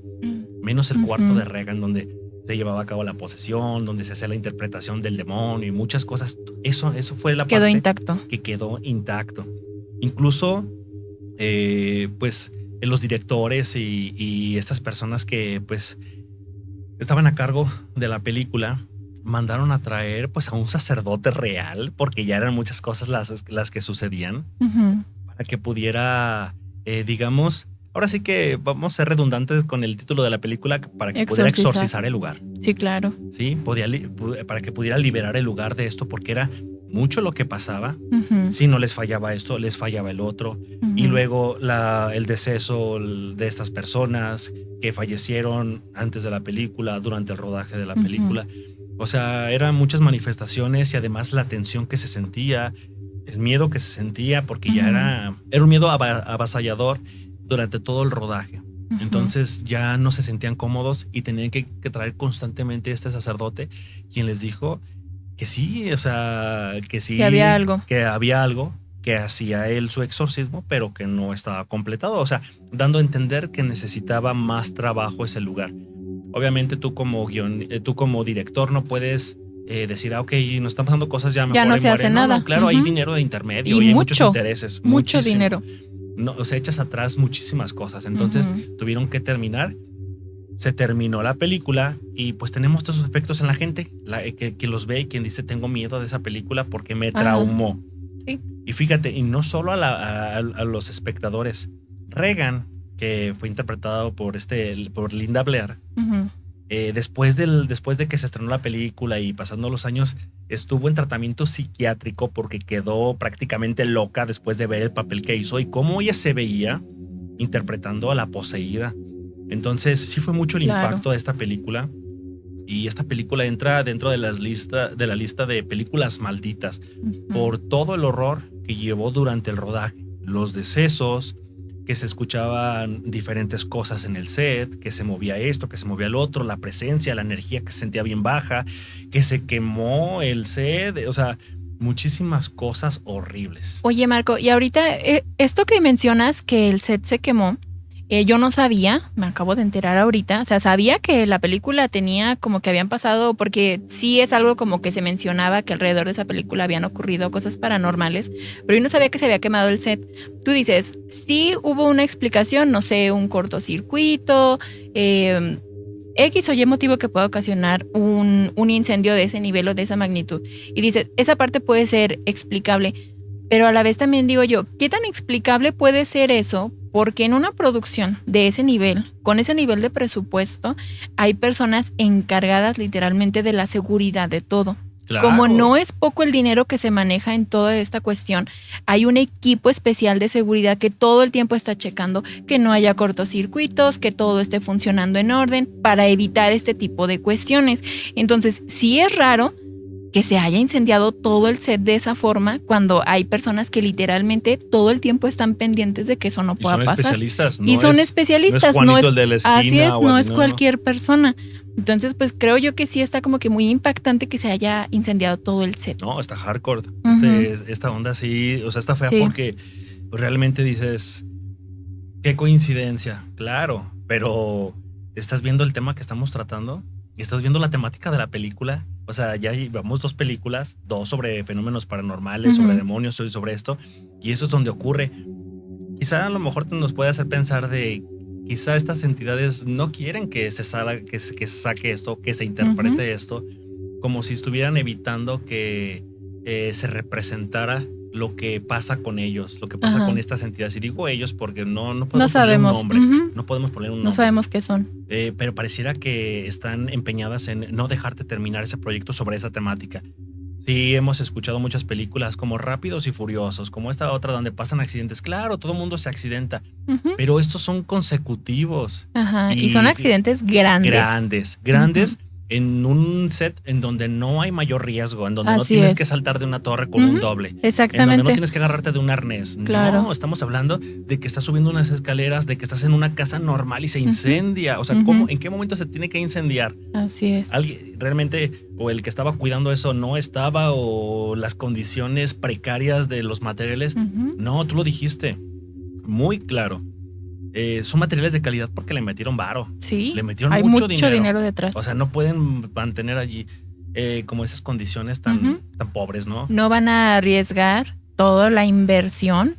Menos el cuarto Ujú. de Regan, donde se llevaba a cabo la posesión, donde se hacía la interpretación del demonio y muchas cosas. Eso fue la Quedó parte intacto. que quedó intacto. Incluso, pues, los directores y estas personas que, pues, estaban a cargo de la película, mandaron a traer, pues, a un sacerdote real, porque ya eran muchas cosas las que sucedían, Ujú. para que pudiera, digamos, ahora sí que vamos a ser redundantes con el título de la película, para que pudiera Exorcizar. exorcizar el lugar. Sí, claro. ¿Sí? Para que pudiera liberar el lugar de esto, porque era mucho lo que pasaba. Ujú. Si no les fallaba esto, les fallaba el otro. Ujú. Y luego el deceso de estas personas que fallecieron antes de la película, durante el rodaje de la Ujú. película. O sea, eran muchas manifestaciones y además la tensión que se sentía, el miedo que se sentía, porque ya Ujú. era un miedo avasallador durante todo el rodaje. Ujú. Entonces ya no se sentían cómodos y tenían que traer constantemente a este sacerdote, quien les dijo que sí, o sea, que sí. Que había algo. Que había algo, que hacía él su exorcismo, pero que no estaba completado. O sea, dando a entender que necesitaba más trabajo ese lugar. Obviamente tú como director no puedes decir, ok, nos están pasando cosas, ya mejor Ya no ahí se muere. hace No, nada. no, claro, hay Ujú. dinero de intermedio Y y hay muchos mucho, intereses. mucho muchísimo. dinero. No, o sea, echas atrás muchísimas cosas. Entonces Ujú. tuvieron que terminar. Se terminó la película y pues tenemos estos efectos en la gente que los ve y quien dice tengo miedo de esa película porque me Ajá. traumó. Sí. Y fíjate, y no solo a los espectadores. Regan, que fue interpretado por Linda Blair, Ujú. después de que se estrenó la película y pasando los años, estuvo en tratamiento psiquiátrico porque quedó prácticamente loca después de ver el papel que hizo y cómo ella se veía interpretando a la poseída. Entonces sí fue mucho el Claro. impacto de esta película. Y esta película entra dentro de la lista de películas malditas Ujú. por todo el horror que llevó durante el rodaje. Los decesos, que se escuchaban diferentes cosas en el set, que se movía esto, que se movía el otro, la presencia, la energía que se sentía bien baja, que se quemó el set, o sea, muchísimas cosas horribles. Oye, Marco, y ahorita esto que mencionas que el set se quemó, yo no sabía, me acabo de enterar ahorita, o sea, sabía que la película tenía como que habían pasado, porque sí es algo como que se mencionaba que alrededor de esa película habían ocurrido cosas paranormales, pero yo no sabía que se había quemado el set. Tú dices, sí hubo una explicación, no sé, un cortocircuito, X o Y motivo que pueda ocasionar un incendio de ese nivel o de esa magnitud. Y dices, esa parte puede ser explicable, pero a la vez también digo yo, ¿qué tan explicable puede ser eso? Porque en una producción de ese nivel, con ese nivel de presupuesto, hay personas encargadas literalmente de la seguridad de todo. Claro. Como no es poco el dinero que se maneja en toda esta cuestión, hay un equipo especial de seguridad que todo el tiempo está checando que no haya cortocircuitos, que todo esté funcionando en orden para evitar este tipo de cuestiones. Entonces, sí es raro que se haya incendiado todo el set de esa forma cuando hay personas que literalmente todo el tiempo están pendientes de que eso no pueda pasar. Especialistas, Y son especialistas, no es el de la esquina, así es, o no así, es cualquier persona. Entonces, pues creo yo que sí está como que muy impactante que se haya incendiado todo el set. No, está hardcore. Ujú. Esta onda sí, o sea, está fea Sí. porque pues, realmente dices, qué coincidencia, claro, pero estás viendo el tema que estamos tratando y estás viendo la temática de la película. O sea, ya llevamos 2 películas, 2 sobre fenómenos paranormales, sobre demonios, sobre esto, y eso es donde ocurre. Quizá a lo mejor nos puede hacer pensar de quizá estas entidades no quieren que se salga, que se saque esto, que se interprete esto, como si estuvieran evitando que se representara lo que pasa con ellos, lo que pasa con estas entidades. Y digo ellos porque no podemos ponerle un nombre. No podemos ponerle un nombre. No sabemos qué son. Pero pareciera que están empeñadas en no dejarte terminar ese proyecto sobre esa temática. Sí, hemos escuchado muchas películas como Rápidos y Furiosos, como esta otra donde pasan accidentes. Claro, todo el mundo se accidenta, pero estos son consecutivos. Ajá, y son accidentes grandes. Grandes. En un set en donde no hay mayor riesgo, en donde no tienes que saltar de una torre con un doble. Exactamente. En donde no tienes que agarrarte de un arnés. Claro. No, estamos hablando de que estás subiendo unas escaleras, de que estás en una casa normal y se incendia. O sea, ¿en qué momento se tiene que incendiar? Así es. Alguien realmente, o el que estaba cuidando eso no estaba, o las condiciones precarias de los materiales. No, tú lo dijiste. Muy claro. Son materiales de calidad porque le metieron varo. Sí, le metieron hay mucho dinero detrás. O sea, no pueden mantener allí como esas condiciones tan pobres, ¿no? No van a arriesgar toda la inversión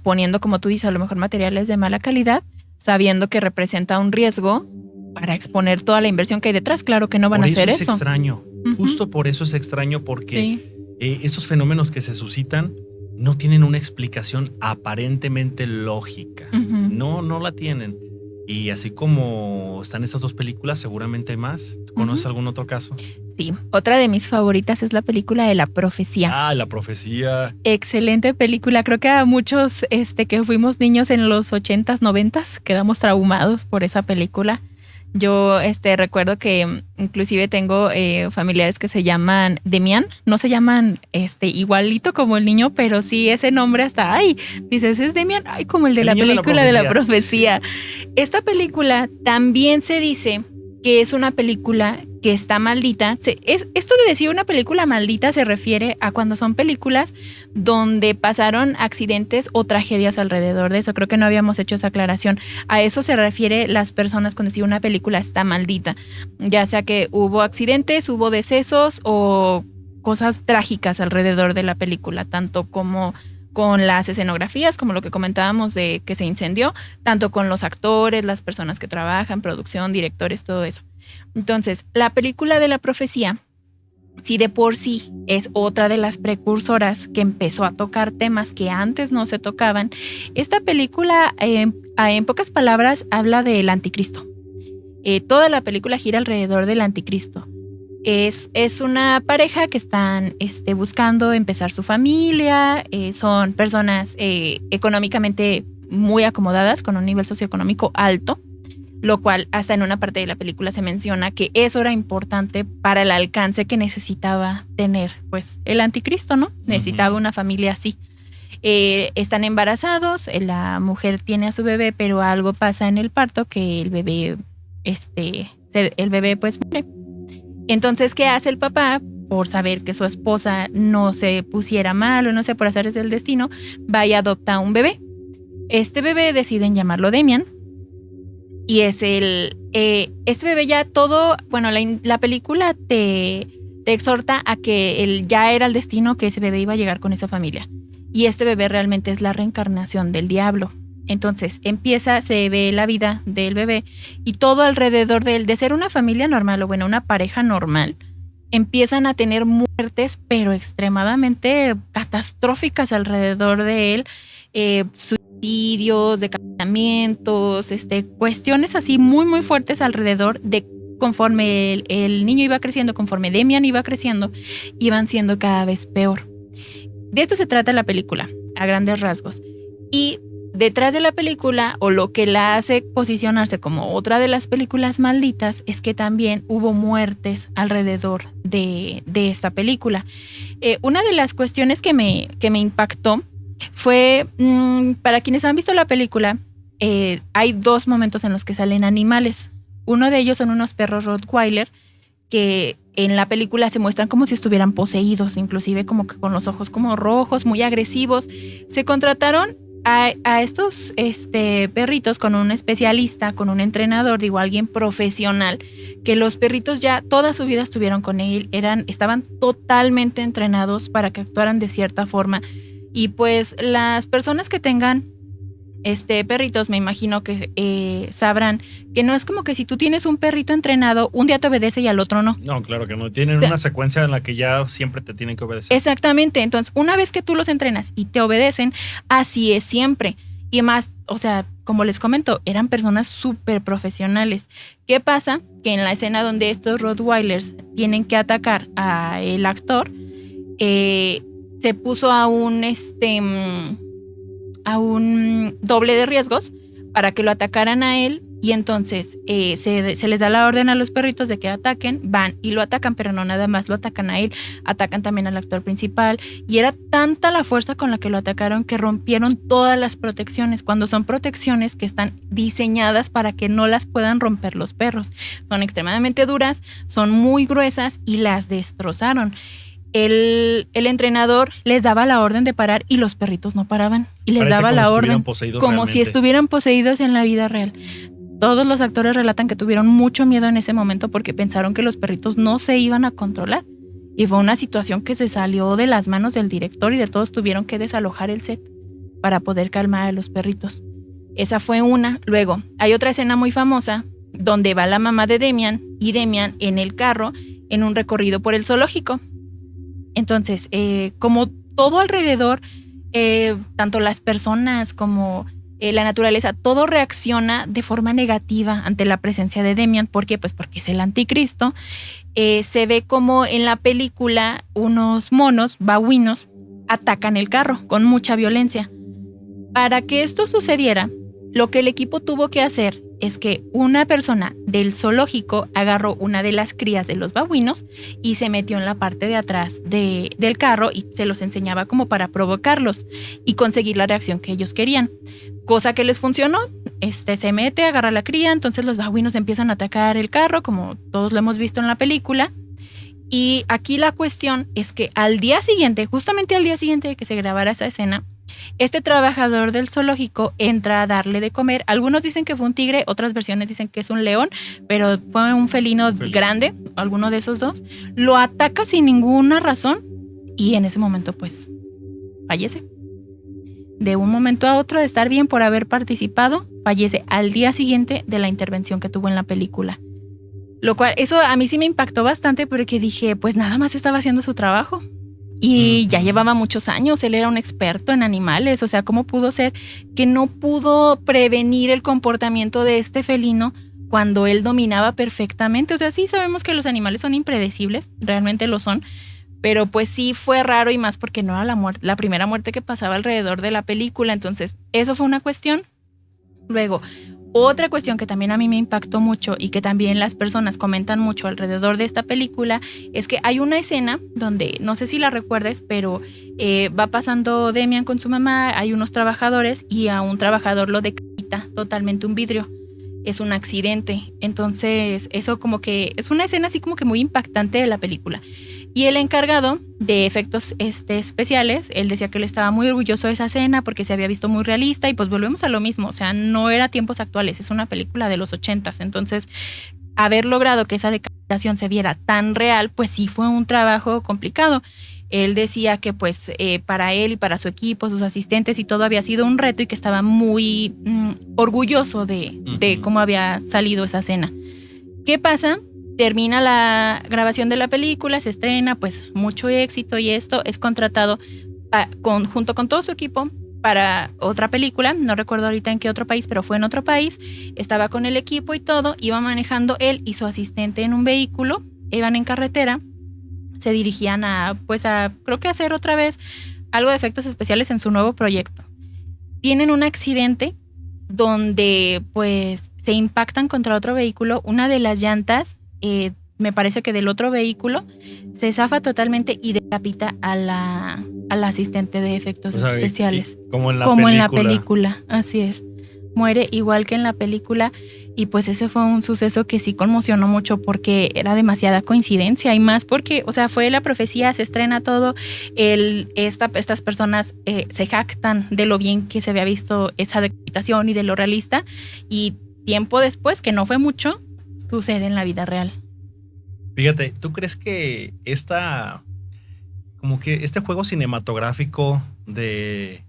poniendo, como tú dices, a lo mejor materiales de mala calidad, sabiendo que representa un riesgo para exponer toda la inversión que hay detrás. Claro que no van a hacer eso. Por eso es extraño. Justo por eso es extraño, porque esos fenómenos que se suscitan no tienen una explicación aparentemente lógica. No la tienen. Y así como están estas 2 películas, seguramente hay más. ¿Tú conoces algún otro caso? Sí. Otra de mis favoritas es la película de La Profecía. Ah, La Profecía. Excelente película. Creo que a muchos que fuimos niños en los 80s, 90s quedamos traumados por esa película. Yo recuerdo que inclusive tengo familiares que se llaman Demian, no se llaman igualito como el niño, pero sí ese nombre hasta, ay, dices, es Demian, ay, como el de la película de La Profecía. Sí. Esta película también se dice que es una película que está maldita. Esto de decir una película maldita se refiere a cuando son películas donde pasaron accidentes o tragedias alrededor de eso. Creo que no habíamos hecho esa aclaración. A eso se refiere las personas cuando decir una película está maldita. Ya sea que hubo accidentes, hubo decesos o cosas trágicas alrededor de la película, tanto como con las escenografías, como lo que comentábamos de que se incendió, tanto con los actores, las personas que trabajan, producción, directores, todo eso. Entonces, la película de La Profecía, si de por sí es otra de las precursoras que empezó a tocar temas que antes no se tocaban, esta película, en pocas palabras, habla del anticristo. Toda la película gira alrededor del anticristo. Es una pareja que están buscando empezar su familia, son personas económicamente muy acomodadas, con un nivel socioeconómico alto, lo cual hasta en una parte de la película se menciona que eso era importante para el alcance que necesitaba tener pues el anticristo, ¿no? Necesitaba una familia así. Están embarazados, la mujer tiene a su bebé, pero algo pasa en el parto que el bebé pues muere. Entonces, ¿qué hace el papá? Por saber que su esposa no se pusiera mal o no sé, por hacer el destino, va y adopta un bebé. Este bebé deciden llamarlo Demian. Y es este bebé ya todo, bueno, la película te exhorta a que ya era el destino que ese bebé iba a llegar con esa familia. Y este bebé realmente es la reencarnación del diablo. Entonces se ve la vida del bebé y todo alrededor de él, de ser una familia normal o bueno, una pareja normal, empiezan a tener muertes, pero extremadamente catastróficas alrededor de él, suicidios, decapitamientos, cuestiones así muy, muy fuertes alrededor de conforme el niño iba creciendo, conforme Demian iba creciendo, iban siendo cada vez peor. De esto se trata la película, a grandes rasgos. Y detrás de la película, o lo que la hace posicionarse como otra de las películas malditas, es que también hubo muertes alrededor de esta película. Una de las cuestiones que me impactó fue, para quienes han visto la película, hay 2 momentos en los que salen animales. Uno de ellos son unos perros Rottweiler que en la película se muestran como si estuvieran poseídos, inclusive como que con los ojos como rojos, muy agresivos. Se contrataron a estos perritos con un especialista, con un entrenador, digo, alguien profesional, que los perritos ya toda su vida estuvieron con él, estaban totalmente entrenados para que actuaran de cierta forma. Y pues las personas que tengan perritos, me imagino que sabrán que no es como que si tú tienes un perrito entrenado, un día te obedece y al otro no. No, claro que no. Tienen una secuencia en la que ya siempre te tienen que obedecer. Exactamente. Entonces, una vez que tú los entrenas y te obedecen, así es siempre. Y más, o sea, como les comento, eran personas súper profesionales. ¿Qué pasa? Que en la escena donde estos Rottweilers tienen que atacar a el actor, se puso a un doble de riesgos para que lo atacaran a él, y entonces se les da la orden a los perritos de que ataquen, van y lo atacan, pero no nada más lo atacan a él, atacan también al actor principal, y era tanta la fuerza con la que lo atacaron que rompieron todas las protecciones, cuando son protecciones que están diseñadas para que no las puedan romper los perros. Son extremadamente duras, son muy gruesas y las destrozaron. El entrenador les daba la orden de parar y los perritos no paraban. Y les daba la orden como si estuvieran poseídos en la vida real. Todos los actores relatan que tuvieron mucho miedo en ese momento porque pensaron que los perritos no se iban a controlar. Y fue una situación que se salió de las manos del director y de todos tuvieron que desalojar el set para poder calmar a los perritos. Esa fue una. Luego, hay otra escena muy famosa donde va la mamá de Demian y Demian en el carro en un recorrido por el zoológico. Entonces, como todo alrededor, tanto las personas como la naturaleza, todo reacciona de forma negativa ante la presencia de Demian. ¿Por qué? Pues porque es el anticristo. Se ve como en la película unos monos babuinos atacan el carro con mucha violencia. Para que esto sucediera, lo que el equipo tuvo que hacer es que una persona del zoológico agarró una de las crías de los babuinos y se metió en la parte de atrás del carro y se los enseñaba como para provocarlos y conseguir la reacción que ellos querían. Cosa que les funcionó. Se mete, agarra a la cría, entonces los babuinos empiezan a atacar el carro, como todos lo hemos visto en la película. Y aquí la cuestión es que al día siguiente, justamente al día siguiente de que se grabara esa escena, este trabajador del zoológico entra a darle de comer. Algunos dicen que fue un tigre, otras versiones dicen que es un león, pero fue un felino grande, alguno de esos dos. Lo ataca sin ninguna razón y en ese momento pues fallece. De un momento a otro, de estar bien por haber participado, fallece al día siguiente de la intervención que tuvo en la película. Lo cual, eso a mí sí me impactó bastante porque dije, pues nada más estaba haciendo su trabajo. Y ya llevaba muchos años, él era un experto en animales, o sea, ¿cómo pudo ser que no pudo prevenir el comportamiento de este felino cuando él dominaba perfectamente? O sea, sí sabemos que los animales son impredecibles, realmente lo son, pero pues sí fue raro y más porque no era la primera muerte que pasaba alrededor de la película, entonces eso fue una cuestión. Luego, otra cuestión que también a mí me impactó mucho y que también las personas comentan mucho alrededor de esta película es que hay una escena donde, no sé si la recuerdes, pero va pasando Demian con su mamá, hay unos trabajadores y a un trabajador lo decapita totalmente un vidrio. Es un accidente. Entonces, eso como que es una escena así como que muy impactante de la película. Y el encargado de efectos especiales, él decía que él estaba muy orgulloso de esa escena porque se había visto muy realista y pues volvemos a lo mismo. O sea, no era tiempos actuales, es una película de los 80s. Entonces, haber logrado que esa decapitación se viera tan real, pues sí fue un trabajo complicado. Él decía que pues para él y para su equipo, sus asistentes y todo había sido un reto y que estaba muy orgulloso de cómo había salido esa escena. ¿Qué pasa? Termina la grabación de la película, se estrena, pues mucho éxito y esto es contratado junto con todo su equipo para otra película, no recuerdo ahorita en qué otro país, pero fue en otro país, estaba con el equipo y todo, iba manejando él y su asistente en un vehículo, iban en carretera, se dirigían creo que hacer otra vez algo de efectos especiales en su nuevo proyecto. tienen un accidente donde pues se impactan contra otro vehículo. Una de las llantas, me parece que del otro vehículo, se zafa totalmente y decapita a la asistente de efectos especiales. Como en la película, así es. Muere igual que en la película, y pues ese fue un suceso que sí conmocionó mucho porque era demasiada coincidencia, y más porque, o sea, fue la profecía, se estrena todo, estas personas se jactan de lo bien que se había visto esa decapitación y de lo realista, y tiempo después, que no fue mucho, sucede en la vida real. Fíjate, ¿tú crees que como que este juego cinematográfico de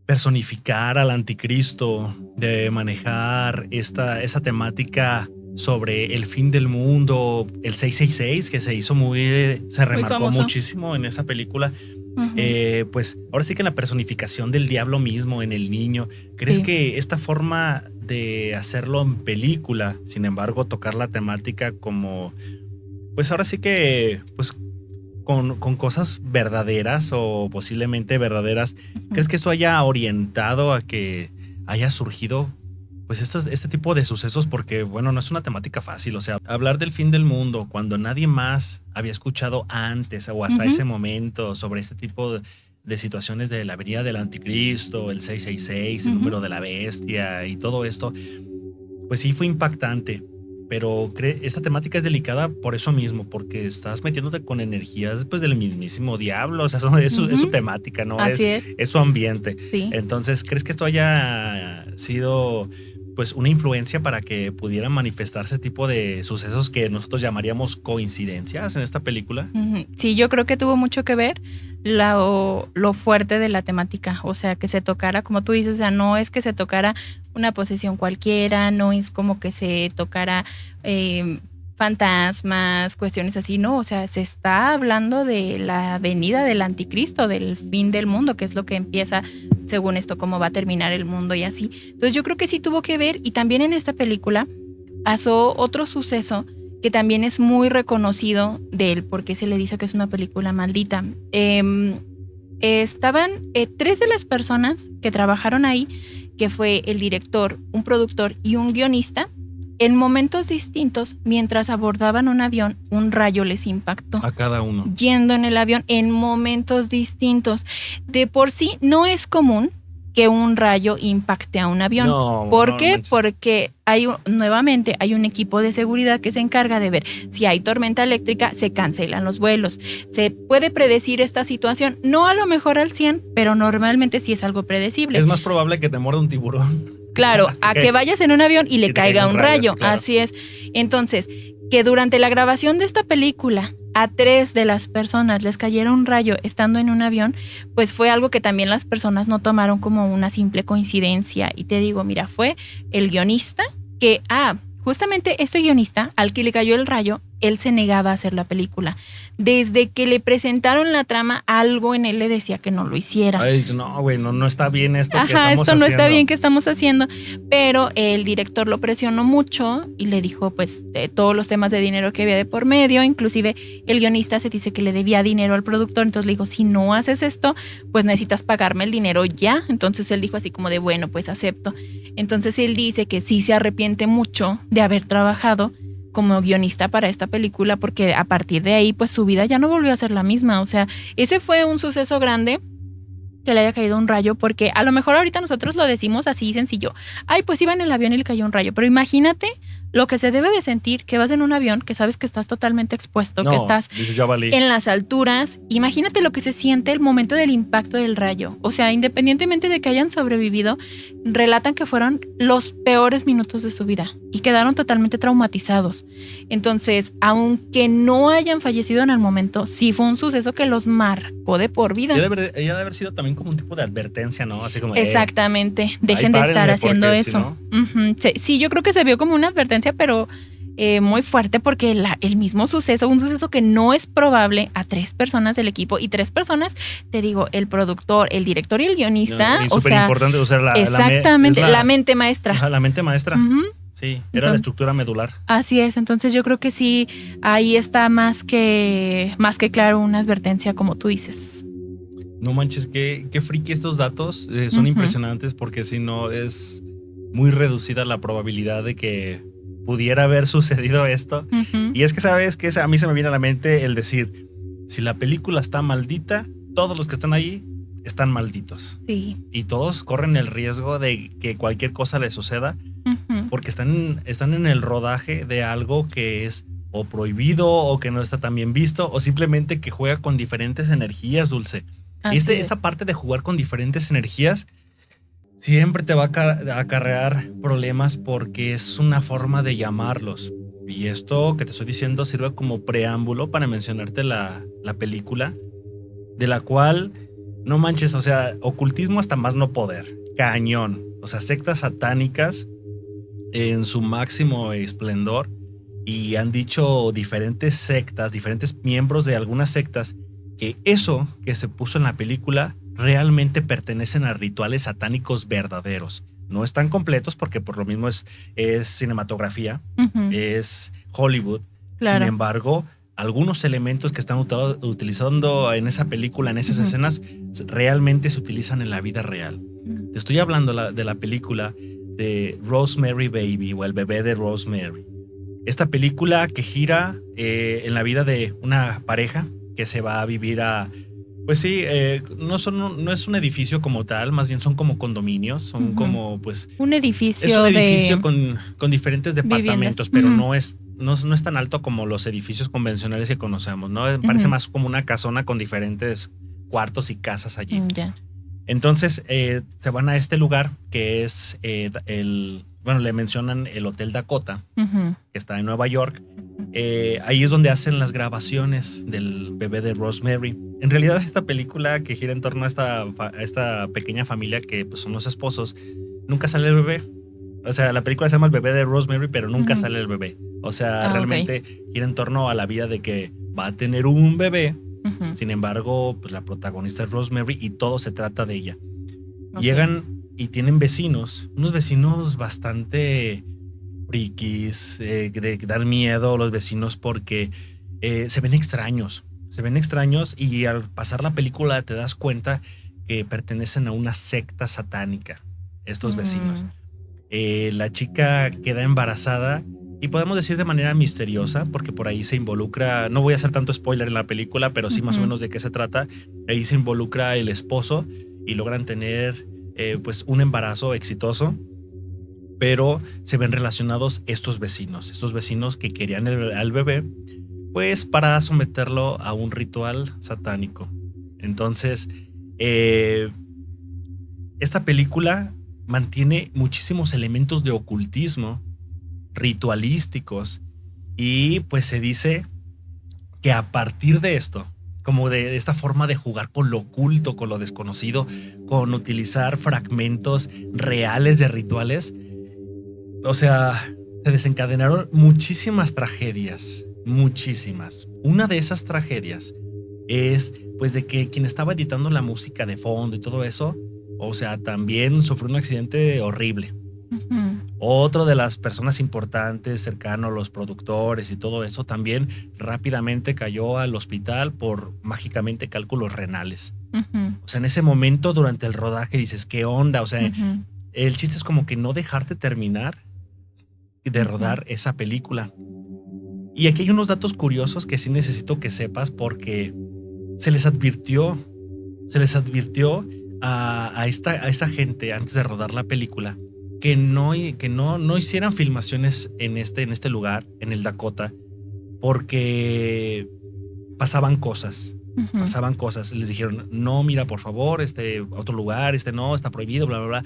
personificar al anticristo, de manejar esa temática sobre el fin del mundo, el 666, que se remarcó muchísimo en esa película, pues ahora sí que en la personificación del diablo mismo, en el niño, ¿crees que esta forma de hacerlo en película, sin embargo, tocar la temática como, pues ahora sí que, pues con cosas verdaderas o posiblemente verdaderas, ¿crees que esto haya orientado a que haya surgido pues este tipo de sucesos? Porque, bueno, no es una temática fácil. O sea, hablar del fin del mundo cuando nadie más había escuchado antes o hasta ese momento sobre este tipo de situaciones de la venida del anticristo, el 666, el número de la bestia y todo esto, pues sí fue impactante. Pero esta temática es delicada por eso mismo, porque estás metiéndote con energías pues, del mismísimo diablo. O sea, es su temática, ¿no? Así es su ambiente. Sí. Entonces, ¿crees que esto haya sido pues una influencia para que pudieran manifestarse ese tipo de sucesos que nosotros llamaríamos coincidencias en esta película? Sí, yo creo que tuvo mucho que ver lo fuerte de la temática, o sea, que se tocara, como tú dices, o sea, no es que se tocara una posesión cualquiera, no es como que se tocara fantasmas, cuestiones así, no, o sea, se está hablando de la venida del anticristo, del fin del mundo, que es lo que empieza, según esto, cómo va a terminar el mundo y así. Entonces yo creo que sí tuvo que ver, y también en esta película pasó otro suceso que también es muy reconocido de él, porque se le dice que es una película maldita. Estaban 3 de las personas que trabajaron ahí, que fue el director, un productor y un guionista. En momentos distintos, mientras abordaban un avión, un rayo les impactó. A cada uno. Yendo en el avión en momentos distintos. De por sí no es común que un rayo impacte a un avión. No, ¿Por qué? No, Porque nuevamente hay un equipo de seguridad que se encarga de ver si hay tormenta eléctrica, se cancelan los vuelos. Se puede predecir esta situación, no a lo mejor al 100, pero normalmente sí es algo predecible. Es más probable que te muerda un tiburón. Claro, a que vayas en un avión y le caiga un rayo. Sí, claro. Así es. Entonces, que durante la grabación de esta película a 3 de las personas les cayera un rayo estando en un avión, pues fue algo que también las personas no tomaron como una simple coincidencia. Y te digo, mira, fue el guionista que, justamente este guionista al que le cayó el rayo, él se negaba a hacer la película. Desde que le presentaron la trama, algo en él le decía que no lo hiciera. Ay, no, güey, no está bien esto que estamos haciendo. Esto no está bien que estamos haciendo. Pero el director lo presionó mucho y le dijo, pues, todos los temas de dinero que había de por medio. Inclusive el guionista se dice que le debía dinero al productor. Entonces le dijo, si no haces esto, pues necesitas pagarme el dinero ya. Entonces él dijo así como de, bueno, pues acepto. Entonces él dice que sí se arrepiente mucho de haber trabajado como guionista para esta película, porque a partir de ahí pues su vida ya no volvió a ser la misma. O sea, ese fue un suceso grande que le haya caído un rayo, porque a lo mejor ahorita nosotros lo decimos así sencillo. Ay, pues iba en el avión y le cayó un rayo, pero imagínate lo que se debe de sentir que vas en un avión, que sabes que estás totalmente expuesto, que estás en las alturas. Imagínate lo que se siente el momento del impacto del rayo. O sea, independientemente de que hayan sobrevivido, relatan que fueron los peores minutos de su vida y quedaron totalmente traumatizados. Entonces, aunque no hayan fallecido en el momento, sí fue un suceso que los marcó de por vida. Ella debe haber sido también como un tipo de advertencia, ¿no? Así como exactamente, dejen de estar haciendo eso. Si no... Sí, yo creo que se vio como una advertencia, pero muy fuerte, porque el mismo suceso, un suceso que no es probable, a 3 personas del equipo, y 3 personas, te digo, el productor, el director y el guionista. Y súper importante usar exactamente, la mente maestra. Ajá, la mente maestra. Sí, era la estructura medular. Así es, entonces yo creo que sí, ahí está más que claro una advertencia, como tú dices. No manches, qué friki estos datos. Son impresionantes porque si no es muy reducida la probabilidad de que pudiera haber sucedido esto. Y es que sabes que a mí se me viene a la mente el decir, si la película está maldita, todos los que están ahí están malditos. Sí. Y todos corren el riesgo de que cualquier cosa les suceda porque están en el rodaje de algo que es o prohibido o que no está tan bien visto o simplemente que juega con diferentes energías, Dulce. Esa parte de jugar con diferentes energías siempre te va a acarrear problemas porque es una forma de llamarlos. Y esto que te estoy diciendo sirve como preámbulo para mencionarte la película, de la cual, no manches, o sea, ocultismo hasta más no poder, cañón. O sea, sectas satánicas en su máximo esplendor. Y han dicho diferentes sectas, diferentes miembros de algunas sectas, que eso que se puso en la película realmente pertenecen a rituales satánicos verdaderos. No están completos porque por lo mismo es cinematografía, es Hollywood. Claro. Sin embargo, algunos elementos que están utilizando en esa película, en esas escenas, realmente se utilizan en la vida real. Te estoy hablando de la película de Rosemary Baby o El bebé de Rosemary. Esta película que gira en la vida de una pareja que se va a vivir a... Pues sí, no es un edificio como tal, más bien son como condominios, son como pues... Un edificio. Es un edificio con diferentes departamentos, viviendas. pero no es tan alto como los edificios convencionales que conocemos, ¿no? Parece más como una casona con diferentes cuartos y casas allí. Entonces se van a este lugar que es le mencionan el Hotel Dakota, que está en Nueva York. Ahí es donde hacen las grabaciones del bebé de Rosemary. En realidad esta película que gira en torno a esta pequeña familia que pues, son los esposos, nunca sale el bebé. O sea, la película se llama El bebé de Rosemary, pero nunca sale el bebé. O sea, realmente gira en torno a la vida de que va a tener un bebé. Sin embargo, pues la protagonista es Rosemary y todo se trata de ella. Llegan y tienen vecinos, unos vecinos bastante frikis, de dar miedo los vecinos porque se ven extraños y al pasar la película te das cuenta que pertenecen a una secta satánica, estos vecinos. La chica queda embarazada y podemos decir de manera misteriosa porque por ahí se involucra, no voy a hacer tanto spoiler en la película, pero sí más o menos de qué se trata. Ahí se involucra el esposo y logran tener pues un embarazo exitoso, pero se ven relacionados estos vecinos que querían al bebé pues para someterlo a un ritual satánico. Entonces esta película mantiene muchísimos elementos de ocultismo, ritualísticos, y pues se dice que a partir de esto, como de esta forma de jugar con lo oculto, con lo desconocido, con utilizar fragmentos reales de rituales, o sea, se desencadenaron muchísimas tragedias, muchísimas. Una de esas tragedias es pues de que quien estaba editando la música de fondo y todo eso, o sea, también sufrió un accidente horrible. Otro de las personas importantes, cercanos, los productores y todo eso, también rápidamente cayó al hospital por mágicamente cálculos renales. O sea, en ese momento durante el rodaje dices, ¿qué onda? O sea, el chiste es como que no dejarte terminar de rodar esa película. Y aquí hay unos datos curiosos que sí necesito que sepas porque se les advirtió a esta gente antes de rodar la película que no hicieran filmaciones en este lugar, en el Dakota, porque pasaban cosas. Les dijeron, no, mira, por favor, otro lugar, no, está prohibido, bla, bla, bla.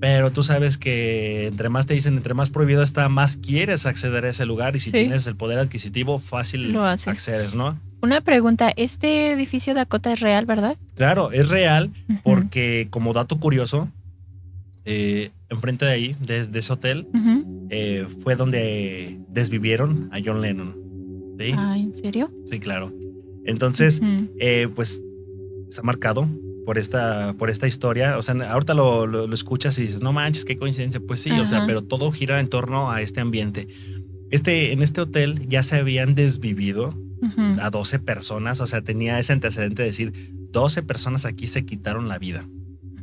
Pero tú sabes que entre más te dicen, entre más prohibido está, más quieres acceder a ese lugar. Y si tienes el poder adquisitivo, fácil lo accedes, ¿no? Una pregunta, ¿este edificio Dakota es real, verdad? Claro, es real porque, como dato curioso, enfrente de ahí, de ese hotel, fue donde desvivieron a John Lennon. ¿Sí? Ah, ¿en serio? Sí, claro. Entonces, pues está marcado por esta historia. O sea, ahorita lo escuchas y dices, no manches, qué coincidencia. Pues sí, o sea, pero todo gira en torno a este ambiente. En este hotel ya se habían desvivido a 12 personas. O sea, tenía ese antecedente de decir 12 personas aquí se quitaron la vida.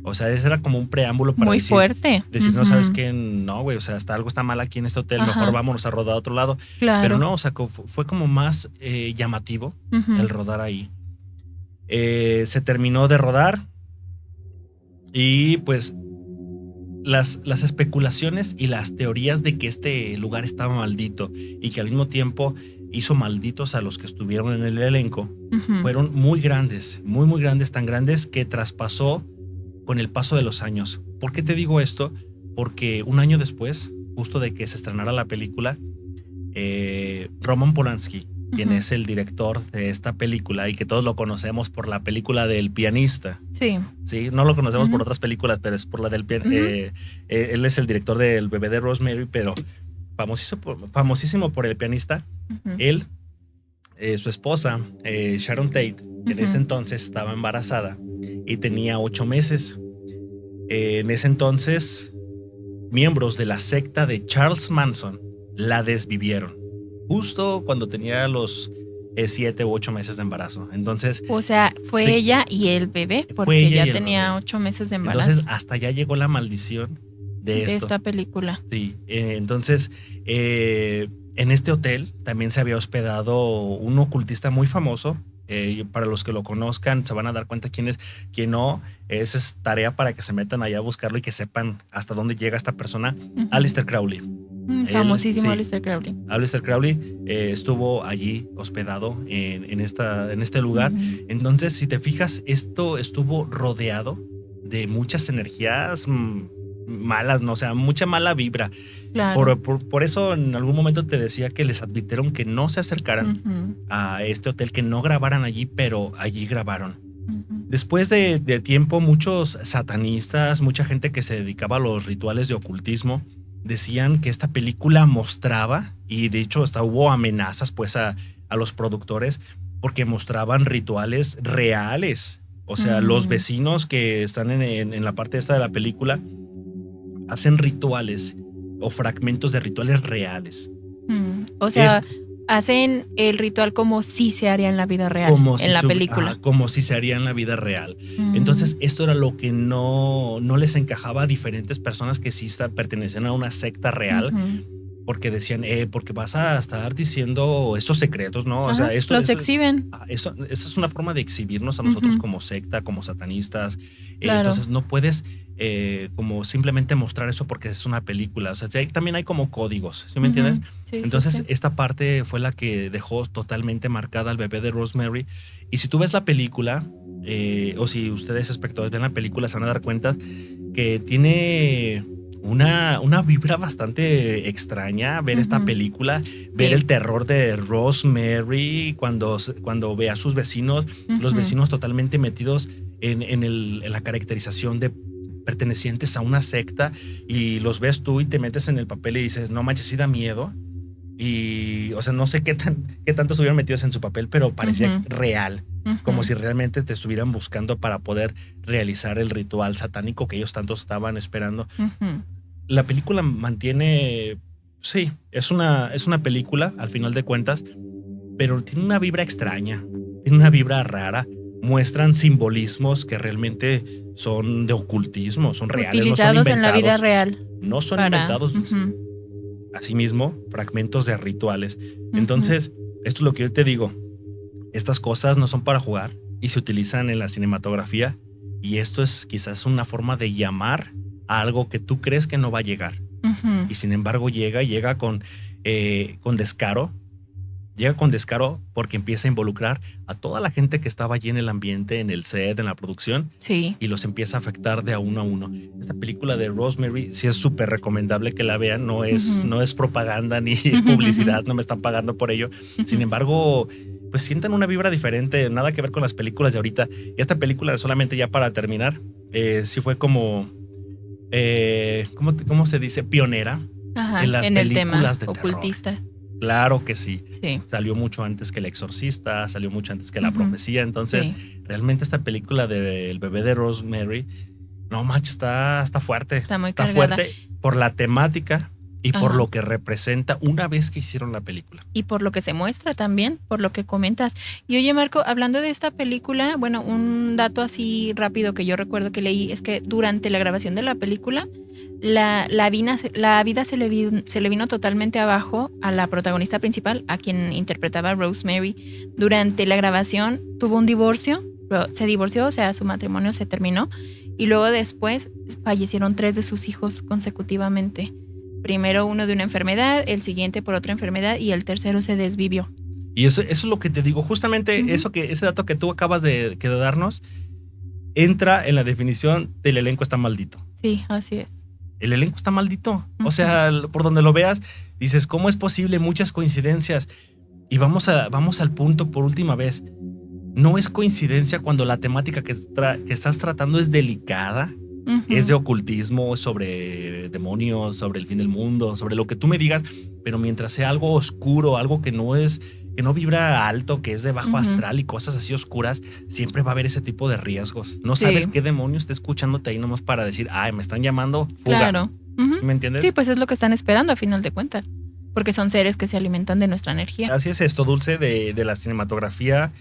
O sea, ese era como un preámbulo para Muy fuerte. decir, no, ¿sabes qué? No, güey, o sea, hasta algo está mal aquí en este hotel, mejor vámonos a rodar a otro lado. Claro. Pero no, o sea, fue como más llamativo el rodar ahí. Se terminó de rodar y pues las especulaciones y las teorías de que este lugar estaba maldito y que al mismo tiempo hizo malditos a los que estuvieron en el elenco fueron muy grandes, muy grandes, tan grandes que traspasó con el paso de los años. ¿Por qué te digo esto? Porque un año después, justo de que se estrenara la película, Roman Polanski, quien es el director de esta película y que todos lo conocemos por la película del pianista. Sí. Sí, no lo conocemos por otras películas, pero es por la del pianista. Él es el director del Bebé de Rosemary, pero famosísimo por el pianista. Él, su esposa, Sharon Tate, en ese entonces estaba embarazada y tenía 8 meses. En ese entonces, miembros de la secta de Charles Manson la desvivieron, justo cuando tenía los 7 u 8 meses de embarazo. Entonces, o sea, fue ella y el bebé, porque ya tenía 8 meses de embarazo. Entonces, hasta allá llegó la maldición de esta película. Sí, entonces, en este hotel también se había hospedado un ocultista muy famoso. Para los que lo conozcan se van a dar cuenta quién es, quién no. Es tarea para que se metan allá a buscarlo y que sepan hasta dónde llega esta persona. Aleister Crowley. Famosísimo Aleister Crowley. Aleister Crowley estuvo allí hospedado en este lugar. Entonces, si te fijas, esto estuvo rodeado de muchas energías malas, ¿no? O sea, mucha mala vibra. Claro. Por eso en algún momento te decía que les advirtieron que no se acercaran a este hotel, que no grabaran allí, pero allí grabaron. Después de tiempo, muchos satanistas, mucha gente que se dedicaba a los rituales de ocultismo, decían que esta película mostraba, y de hecho hasta hubo amenazas pues a los productores, porque mostraban rituales reales. O sea, los vecinos que están en la parte esta de la película hacen rituales o fragmentos de rituales reales. O sea, hacen el ritual como si se haría en la vida real, en la película. Como si se haría en la vida real. Entonces, esto era lo que no les encajaba a diferentes personas que sí pertenecían a una secta real. Porque decían, porque vas a estar diciendo estos secretos, ¿no? O sea, esto los exhiben. Esto es una forma de exhibirnos a nosotros como secta, como satanistas. Claro. Entonces no puedes como simplemente mostrar eso porque es una película. O sea, también hay como códigos, ¿sí me entiendes? Sí, entonces esta parte fue la que dejó totalmente marcada al Bebé de Rosemary. Y si tú ves la película, o si ustedes espectadores ven la película, se van a dar cuenta que tiene una vibra bastante extraña ver esta película, ver el terror de Rosemary cuando ve a sus vecinos, los vecinos totalmente metidos en la caracterización de pertenecientes a una secta, y los ves tú y te metes en el papel y dices, no manches, sí da miedo. Y, o sea, no sé qué tanto estuvieron metidos en su papel, pero parecía real, como si realmente te estuvieran buscando para poder realizar el ritual satánico que ellos tanto estaban esperando. La película mantiene, sí, es una película al final de cuentas, pero tiene una vibra extraña, tiene una vibra rara. Muestran simbolismos que realmente son de ocultismo, son reales, utilizados no son inventados en la vida real. No son inventados. Asimismo, fragmentos de rituales. Entonces, esto es lo que yo te digo. Estas cosas no son para jugar y se utilizan en la cinematografía, y esto es quizás una forma de llamar a algo que tú crees que no va a llegar. Y sin embargo llega con descaro. Llega con descaro porque empieza a involucrar a toda la gente que estaba allí en el ambiente, en el set, en la producción. Sí. Y los empieza a afectar de a uno a uno. Esta película de Rosemary sí es súper recomendable que la vean. No es propaganda ni es publicidad, no me están pagando por ello. Sin embargo, pues sientan una vibra diferente, nada que ver con las películas de ahorita. Y esta película, solamente ya para terminar, sí fue como, ¿cómo se dice? Pionera en las películas de ocultista. Terror. Claro que sí. Salió mucho antes que El Exorcista, salió mucho antes que La Profecía. Entonces, realmente esta película del Bebé de Rosemary, no manches, está fuerte. Está muy está cargada. fuerte por la temática, y por Ajá. lo que representa una vez que hicieron la película. Y por lo que se muestra también, por lo que comentas. Y oye, Marco, hablando de esta película, bueno, un dato así rápido que yo recuerdo que leí es que durante la grabación de la película, la vida se le vino totalmente abajo a la protagonista principal, a quien interpretaba Rosemary. Durante la grabación tuvo un divorcio, se divorció, o sea, su matrimonio se terminó, y luego después fallecieron 3 de sus hijos consecutivamente. Primero uno de una enfermedad, el siguiente por otra enfermedad y el tercero se desvivió. Y eso es lo que te digo, justamente ese dato que tú acabas de darnos, entra en la definición del elenco está maldito. Sí, así es. El elenco está maldito. O sea, por donde lo veas, dices, ¿cómo es posible? Muchas coincidencias. Y vamos al punto por última vez. No es coincidencia cuando la temática que estás tratando es delicada, es de ocultismo, sobre demonios, sobre el fin del mundo, sobre lo que tú me digas, pero mientras sea algo oscuro, algo que no vibra alto, que es de bajo astral y cosas así oscuras, siempre va a haber ese tipo de riesgos. No sabes qué demonio está escuchándote ahí nomás para decir, ay, me están llamando, fuga. Claro. ¿Sí me entiendes? Sí, pues es lo que están esperando a final de cuentas, porque son seres que se alimentan de nuestra energía. Así es esto, Dulce, de la cinematografía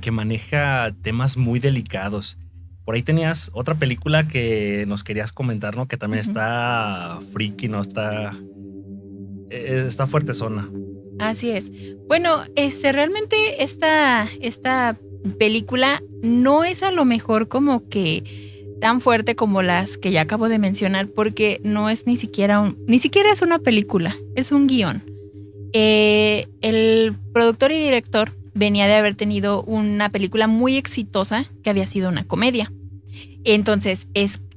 que maneja temas muy delicados. Por ahí tenías otra película que nos querías comentar, ¿no? Que también está freaky, ¿no? Está fuertezona. Así es. Bueno, realmente esta película no es a lo mejor como que tan fuerte como las que ya acabo de mencionar, porque no es ni siquiera es una película, es un guión. El productor y director venía de haber tenido una película muy exitosa que había sido una comedia. Entonces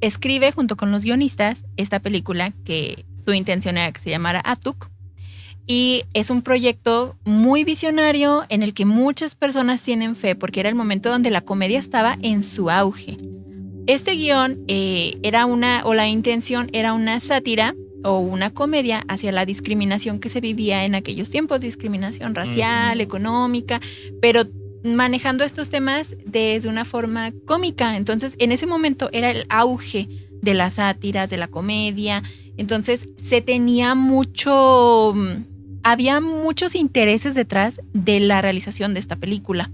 escribe junto con los guionistas esta película que su intención era que se llamara Atuk. Y es un proyecto muy visionario en el que muchas personas tienen fe porque era el momento donde la comedia estaba en su auge. Este guión la intención era una sátira o una comedia hacia la discriminación que se vivía en aquellos tiempos, discriminación racial, económica, pero manejando estos temas desde una forma cómica. Entonces, en ese momento era el auge de las sátiras, de la comedia. Entonces, había muchos intereses detrás de la realización de esta película.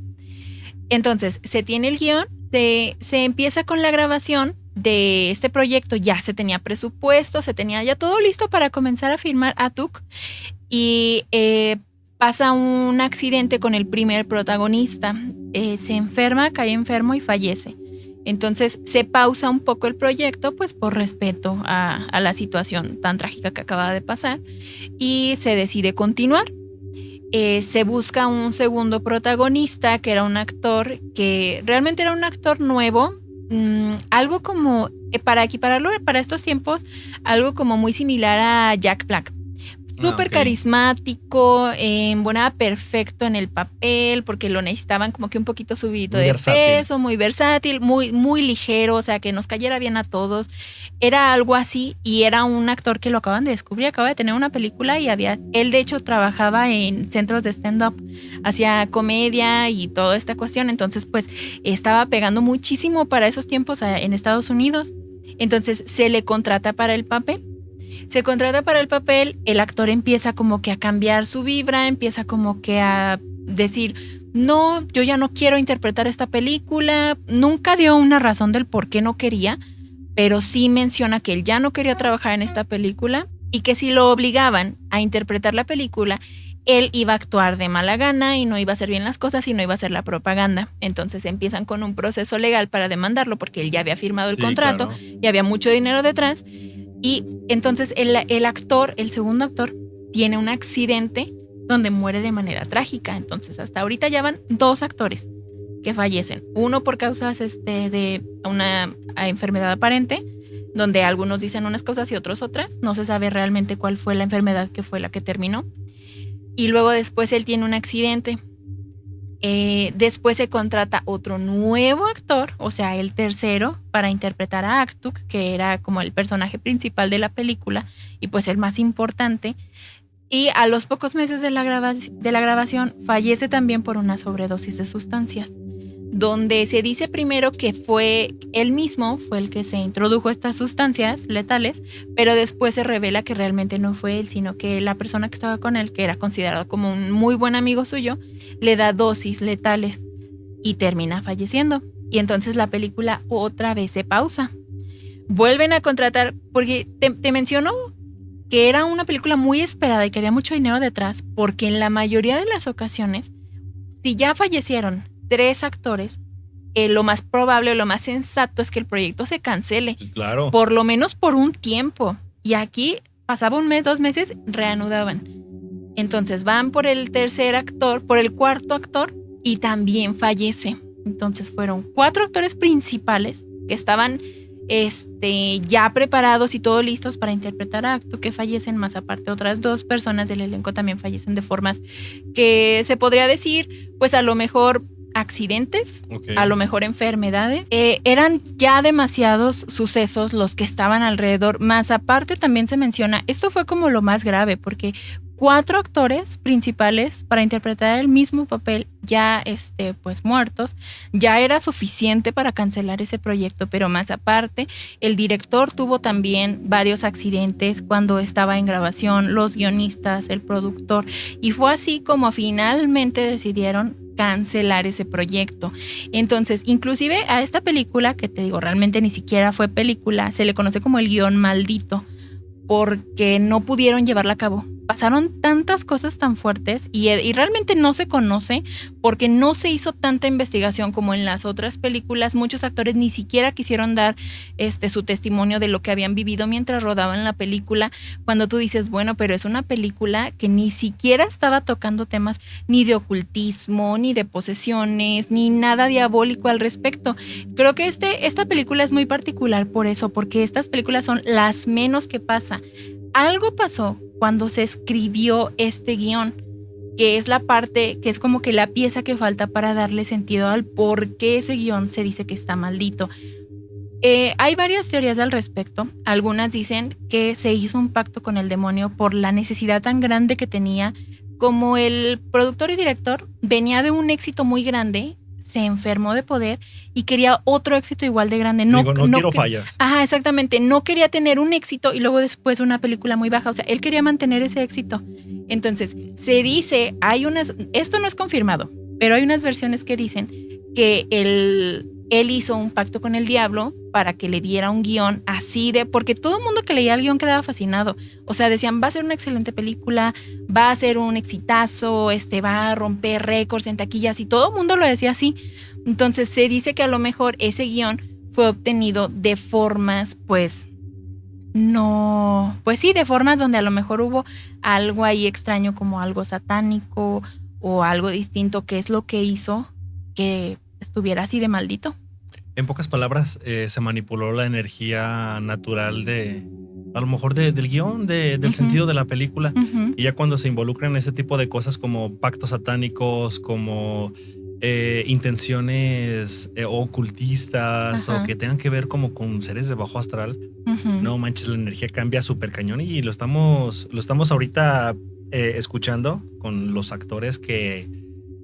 Entonces, se tiene el guión, se empieza con la grabación de este proyecto, ya se tenía presupuesto, se tenía ya todo listo para comenzar a filmar Atuk y pasa un accidente con el primer protagonista, se enferma, cae enfermo y fallece. Entonces se pausa un poco el proyecto, pues por respeto a la situación tan trágica que acaba de pasar y se decide continuar. Se busca un segundo protagonista que era un actor que realmente era un actor nuevo, algo como, para equipararlo para estos tiempos, algo como muy similar a Jack Black. Súper carismático, embonaba perfecto en el papel porque lo necesitaban como que un poquito subidito de peso, muy versátil, muy, muy ligero, o sea, que nos cayera bien a todos. Era algo así y era un actor que lo acaban de descubrir, acaba de tener una película y él de hecho trabajaba en centros de stand-up, hacía comedia y toda esta cuestión, entonces pues estaba pegando muchísimo para esos tiempos en Estados Unidos. Entonces se le contrata para el papel. El actor empieza como que a cambiar su vibra, empieza como que a decir, no, yo ya no quiero interpretar esta película. Nunca dio una razón del por qué no quería, pero sí menciona que él ya no quería trabajar en esta película y que si lo obligaban a interpretar la película, él iba a actuar de mala gana y no iba a hacer bien las cosas y no iba a hacer la propaganda. Entonces empiezan con un proceso legal para demandarlo porque él ya había firmado el contrato, claro, y había mucho dinero detrás. Y entonces el segundo actor, tiene un accidente donde muere de manera trágica. Entonces hasta ahorita ya van 2 actores que fallecen. Uno por causas de una enfermedad aparente, donde algunos dicen unas cosas y otros otras. No se sabe realmente cuál fue la enfermedad que fue la que terminó. Y luego después él tiene un accidente. Después se contrata otro nuevo actor, o sea, el tercero, para interpretar a Atuk, que era como el personaje principal de la película y pues el más importante. Y a los pocos meses de la grabación fallece también por una sobredosis de sustancias. donde se dice primero que fue él mismo, fue el que se introdujo estas sustancias letales, pero después se revela que realmente no fue él, sino que la persona que estaba con él, que era considerado como un muy buen amigo suyo, le da dosis letales y termina falleciendo. Y entonces la película otra vez se pausa. Vuelven a contratar, porque te menciono que era una película muy esperada y que había mucho dinero detrás, porque en la mayoría de las ocasiones, si ya fallecieron 3 actores, lo más probable o lo más sensato es que el proyecto se cancele. Claro. Por lo menos por un tiempo. Y aquí pasaba 1 mes, 2 meses, reanudaban. Entonces van por el tercer actor, por el cuarto actor, y también fallece. Entonces fueron 4 actores principales que estaban ya preparados y todo listos para interpretar a Actu, que fallecen, más aparte otras 2 personas del elenco también fallecen de formas que se podría decir, pues a lo mejor accidentes, Okay. a lo mejor enfermedades. Eran ya demasiados sucesos los que estaban alrededor, más aparte también se menciona, esto fue como lo más grave, porque 4 actores principales para interpretar el mismo papel ya pues muertos, ya era suficiente para cancelar ese proyecto, pero más aparte el director tuvo también varios accidentes cuando estaba en grabación, los guionistas, el productor, y fue así como finalmente decidieron cancelar ese proyecto. Entonces, inclusive a esta película, que te digo, realmente ni siquiera fue película, se le conoce como el guión maldito, porque no pudieron llevarla a cabo. Pasaron tantas cosas tan fuertes y realmente no se conoce porque no se hizo tanta investigación como en las otras películas. Muchos actores ni siquiera quisieron dar su testimonio de lo que habían vivido mientras rodaban la película. Cuando tú dices, bueno, pero es una película que ni siquiera estaba tocando temas ni de ocultismo, ni de posesiones, ni nada diabólico al respecto. Creo que esta película es muy particular por eso, porque estas películas son las menos que pasa. Algo pasó cuando se escribió este guión, que es la parte, que es como que la pieza que falta para darle sentido al por qué ese guión se dice que está maldito. Hay varias teorías al respecto. Algunas dicen que se hizo un pacto con el demonio por la necesidad tan grande que tenía. Como el productor y director venía de un éxito muy grande, se enfermó de poder y quería otro éxito igual de grande. No quiero fallas. Ajá, exactamente. No quería tener un éxito y luego después una película muy baja. O sea, él quería mantener ese éxito. Entonces, se dice, esto no es confirmado, pero hay unas versiones que dicen que él hizo un pacto con el diablo para que le diera un guión así porque todo el mundo que leía el guión quedaba fascinado. O sea, decían, va a ser una excelente película, va a ser un exitazo, va a romper récords en taquillas, y todo el mundo lo decía así. Entonces se dice que a lo mejor ese guión fue obtenido de formas, de formas donde a lo mejor hubo algo ahí extraño, como algo satánico o algo distinto, que es lo que hizo que estuviera así de maldito. En pocas palabras, se manipuló la energía natural a lo mejor del guión, del sentido de la película. Uh-huh. Y ya cuando se involucran en ese tipo de cosas como pactos satánicos, como intenciones ocultistas, uh-huh, o que tengan que ver como con seres de bajo astral, uh-huh, no manches, la energía cambia súper cañón, y lo estamos ahorita escuchando con los actores que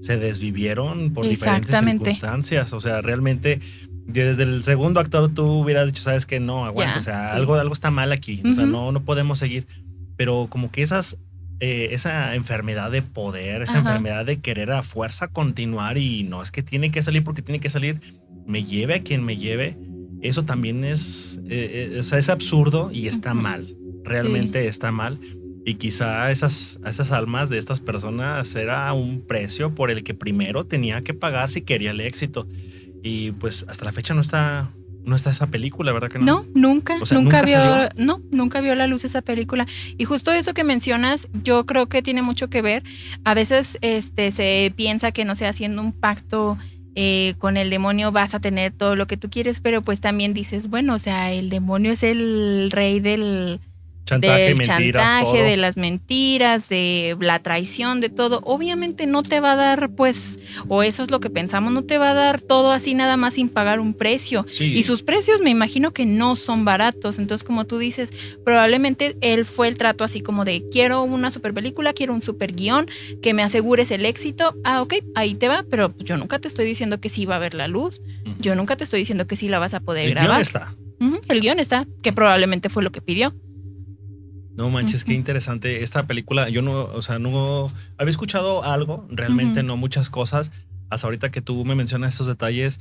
se desvivieron por diferentes circunstancias. O sea, realmente desde el segundo actor tú hubieras dicho, sabes que no, aguanta, o sea, sí, algo está mal aquí, o sea, no podemos seguir. Pero como que esa enfermedad de poder, esa enfermedad de querer a fuerza continuar, y no es que tiene que salir porque tiene que salir, me lleve a quien me lleve, eso también es absurdo y está mal, realmente está mal. Y quizá a esas almas de estas personas era un precio por el que primero tenía que pagar si quería el éxito. Y pues hasta la fecha no está esa película, ¿verdad que no? No, nunca. O sea, nunca vio la luz esa película. Y justo eso que mencionas, yo creo que tiene mucho que ver. A veces se piensa que, no sé, haciendo un pacto con el demonio vas a tener todo lo que tú quieres, pero pues también dices, bueno, o sea, el demonio es el rey del Chantaje, del mentiras, chantaje, todo. de las mentiras, de la traición, de todo. Obviamente no te va a dar, pues, o eso es lo que pensamos, no te va a dar todo así nada más sin pagar un precio. Sí. Y sus precios me imagino que no son baratos. Entonces, como tú dices, probablemente él fue el trato así como de quiero una super película, quiero un super guión, que me asegures el éxito. Ah, ok, ahí te va, pero yo nunca te estoy diciendo que sí va a ver la luz. Ujú. Yo nunca te estoy diciendo que sí la vas a poder El grabar. guión está. El guión está, que probablemente fue lo que pidió. No manches, qué Ujú. interesante. Esta película, yo no, o sea, no había escuchado algo, realmente Ujú. no muchas cosas. Hasta ahorita que tú me mencionas estos detalles,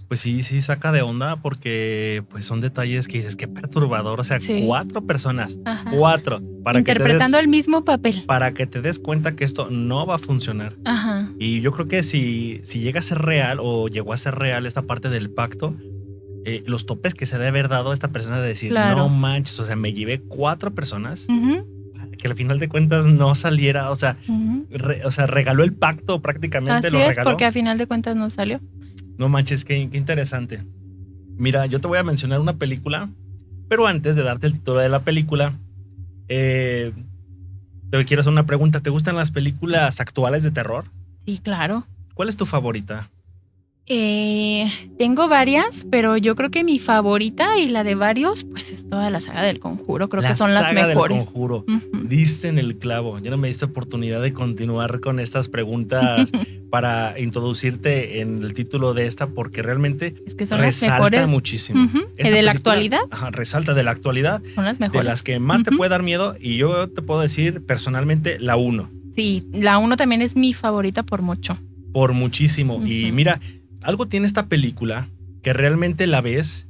pues sí saca de onda porque pues son detalles que dices, qué perturbador. O sea, Sí. 4 personas, Ajá. 4, Interpretando el mismo papel. para que te des cuenta que esto no va a funcionar. Ajá. Y yo creo que si llega a ser real o llegó a ser real esta parte del pacto, los topes que se debe haber dado a esta persona de decir, Claro. no manches, o sea, me llevé 4 personas Ujú, que al final de cuentas no saliera, o sea, ujú. regaló el pacto prácticamente, Así lo es, regaló. porque a final de cuentas no salió. No manches, qué interesante. Mira, yo te voy a mencionar una película, pero antes de darte el título de la película, te quiero hacer una pregunta. ¿Te gustan las películas actuales de terror? Sí, claro. ¿Cuál es tu favorita? Tengo varias, pero yo creo que mi favorita y la de varios, pues es toda la saga del Conjuro. Creo que son las saga mejores. del Conjuro. Ujú. Diste en el clavo. Ya no me diste oportunidad de continuar con estas preguntas para introducirte en el título de esta, porque realmente Es que son las resalta mejores. muchísimo. Ujú. Esta ¿De la película, actualidad? Ajá, resalta de la actualidad, Son las de mejores. las que más te Ujú. puede dar miedo. Y yo te puedo decir personalmente la 1, Sí, la 1 también es mi favorita por mucho. por muchísimo. Y Ujú. mira, algo tiene esta película que realmente la ves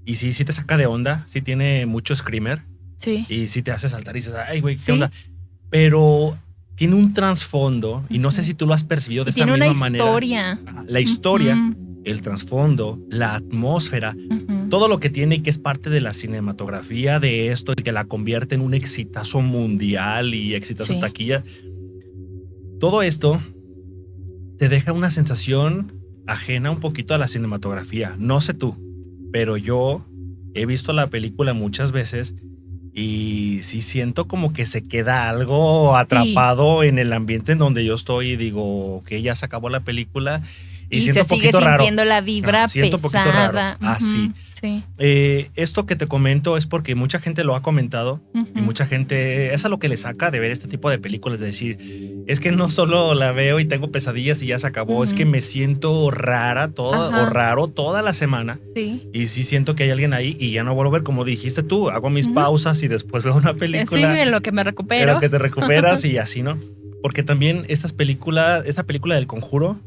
y sí te saca de onda, sí tiene mucho screamer Sí. y sí te hace saltar y dices, ay, güey, ¿qué Sí. onda? Pero tiene un trasfondo y no sé si tú lo has percibido de Y esta tiene misma una manera. historia. La historia, Ujú, el trasfondo, la atmósfera, ujú. todo lo que tiene y que es parte de la cinematografía de esto y que la convierte en un exitazo mundial y exitazo Sí. taquilla. Todo esto te deja una sensación ajena un poquito a la cinematografía. No sé tú, pero yo he visto la película muchas veces y sí siento como que se queda algo atrapado en el ambiente en donde yo estoy y digo que ya se acabó la película y siento se un sigue poquito raro. sintiendo la vibra Siento un poquito raro. pesada. Así. Ujú, sí. Esto que te comento es porque mucha gente lo ha comentado y Ujú. mucha gente, es a lo que le saca de ver este tipo de películas, de decir, es que no solo la veo y tengo pesadillas y ya se acabó, es Ujú. que me siento rara toda Ajá. o raro toda la semana Sí. y sí siento que hay alguien ahí y ya no vuelvo a ver, como dijiste tú, hago mis Ujú. pausas y después veo una Sí, película en lo que me recupero. pero que te recuperas y así, ¿no? Porque también esta película del Conjuro,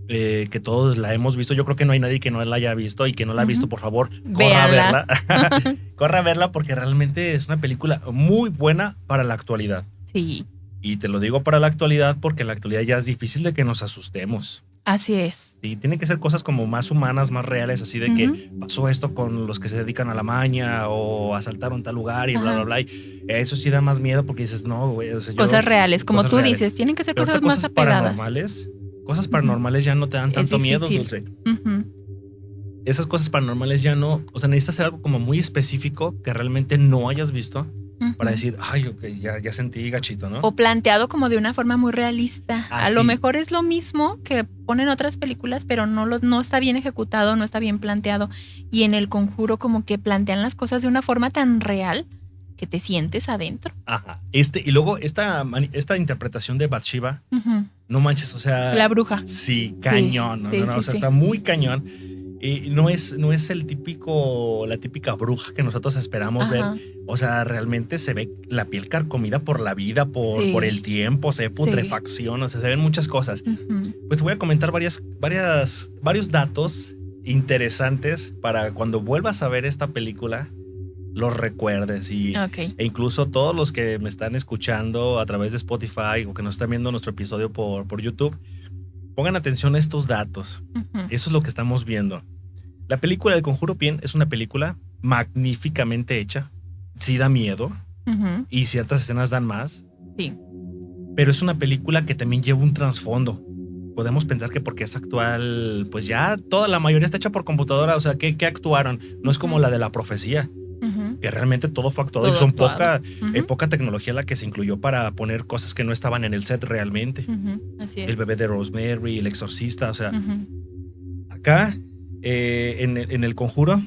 que todos la hemos visto, yo creo que no hay nadie que no la haya visto y que no la ha visto, Ujú. por favor, corra a Véanla. verla. Corra a verla porque realmente es una película muy buena para la actualidad. Sí, Y te lo digo para la actualidad porque en la actualidad ya es difícil de que nos asustemos. así es. Y tienen que ser cosas como más humanas, más reales, así de que Ujú. pasó esto con los que se dedican a la maña o asaltaron tal lugar y bla, Ajá. bla, bla. Y eso sí da más miedo porque dices, no, güey. O sea, Cosas reales, como cosas tú reales. dices, tienen que ser Pero cosas ahorita más apegadas. cosas paranormales ya no te dan Es tanto miedo, difícil. Dulce. Ujú. Esas cosas paranormales ya no, o sea, necesitas hacer algo como muy específico que realmente no hayas visto para Ujú. decir, ay, ok, ya sentí gachito, ¿no? O planteado como de una forma muy realista. A Así. lo mejor es lo mismo que ponen otras películas, pero no está bien ejecutado, no está bien planteado. Y en El Conjuro como que plantean las cosas de una forma tan real que te sientes adentro. Ajá. Y luego esta interpretación de Bathsheba, Ujú. no manches, o sea. La bruja. Sí, cañón, sí, no, sí, o sea, sí. está muy cañón. Y no es la típica bruja que nosotros esperamos ver. Ajá. O sea, realmente se ve la piel carcomida por la vida, Sí. por el tiempo, se ve Sí. putrefacción, o sea, se ven muchas cosas. Ujú. Pues te voy a comentar varios datos interesantes para cuando vuelvas a ver esta película, los recuerdes Ok. e incluso todos los que me están escuchando a través de Spotify o que nos están viendo nuestro episodio por YouTube, pongan atención a estos datos. Ujú. Eso es lo que estamos viendo. La película del Conjuro Bien es una película magníficamente hecha. Sí da miedo Ujú. y ciertas escenas dan más, Sí. pero es una película que también lleva un trasfondo. Podemos pensar que porque es actual, pues ya toda la mayoría está hecha por computadora, o sea, ¿qué actuaron? No es como la de La Profecía, Ujú. que realmente todo fue actuado Todo y son actuado. poca tecnología la que se incluyó para poner cosas que no estaban en el set realmente. Así es. El bebé de Rosemary, el exorcista, o sea, Ujú. acá en el Conjuro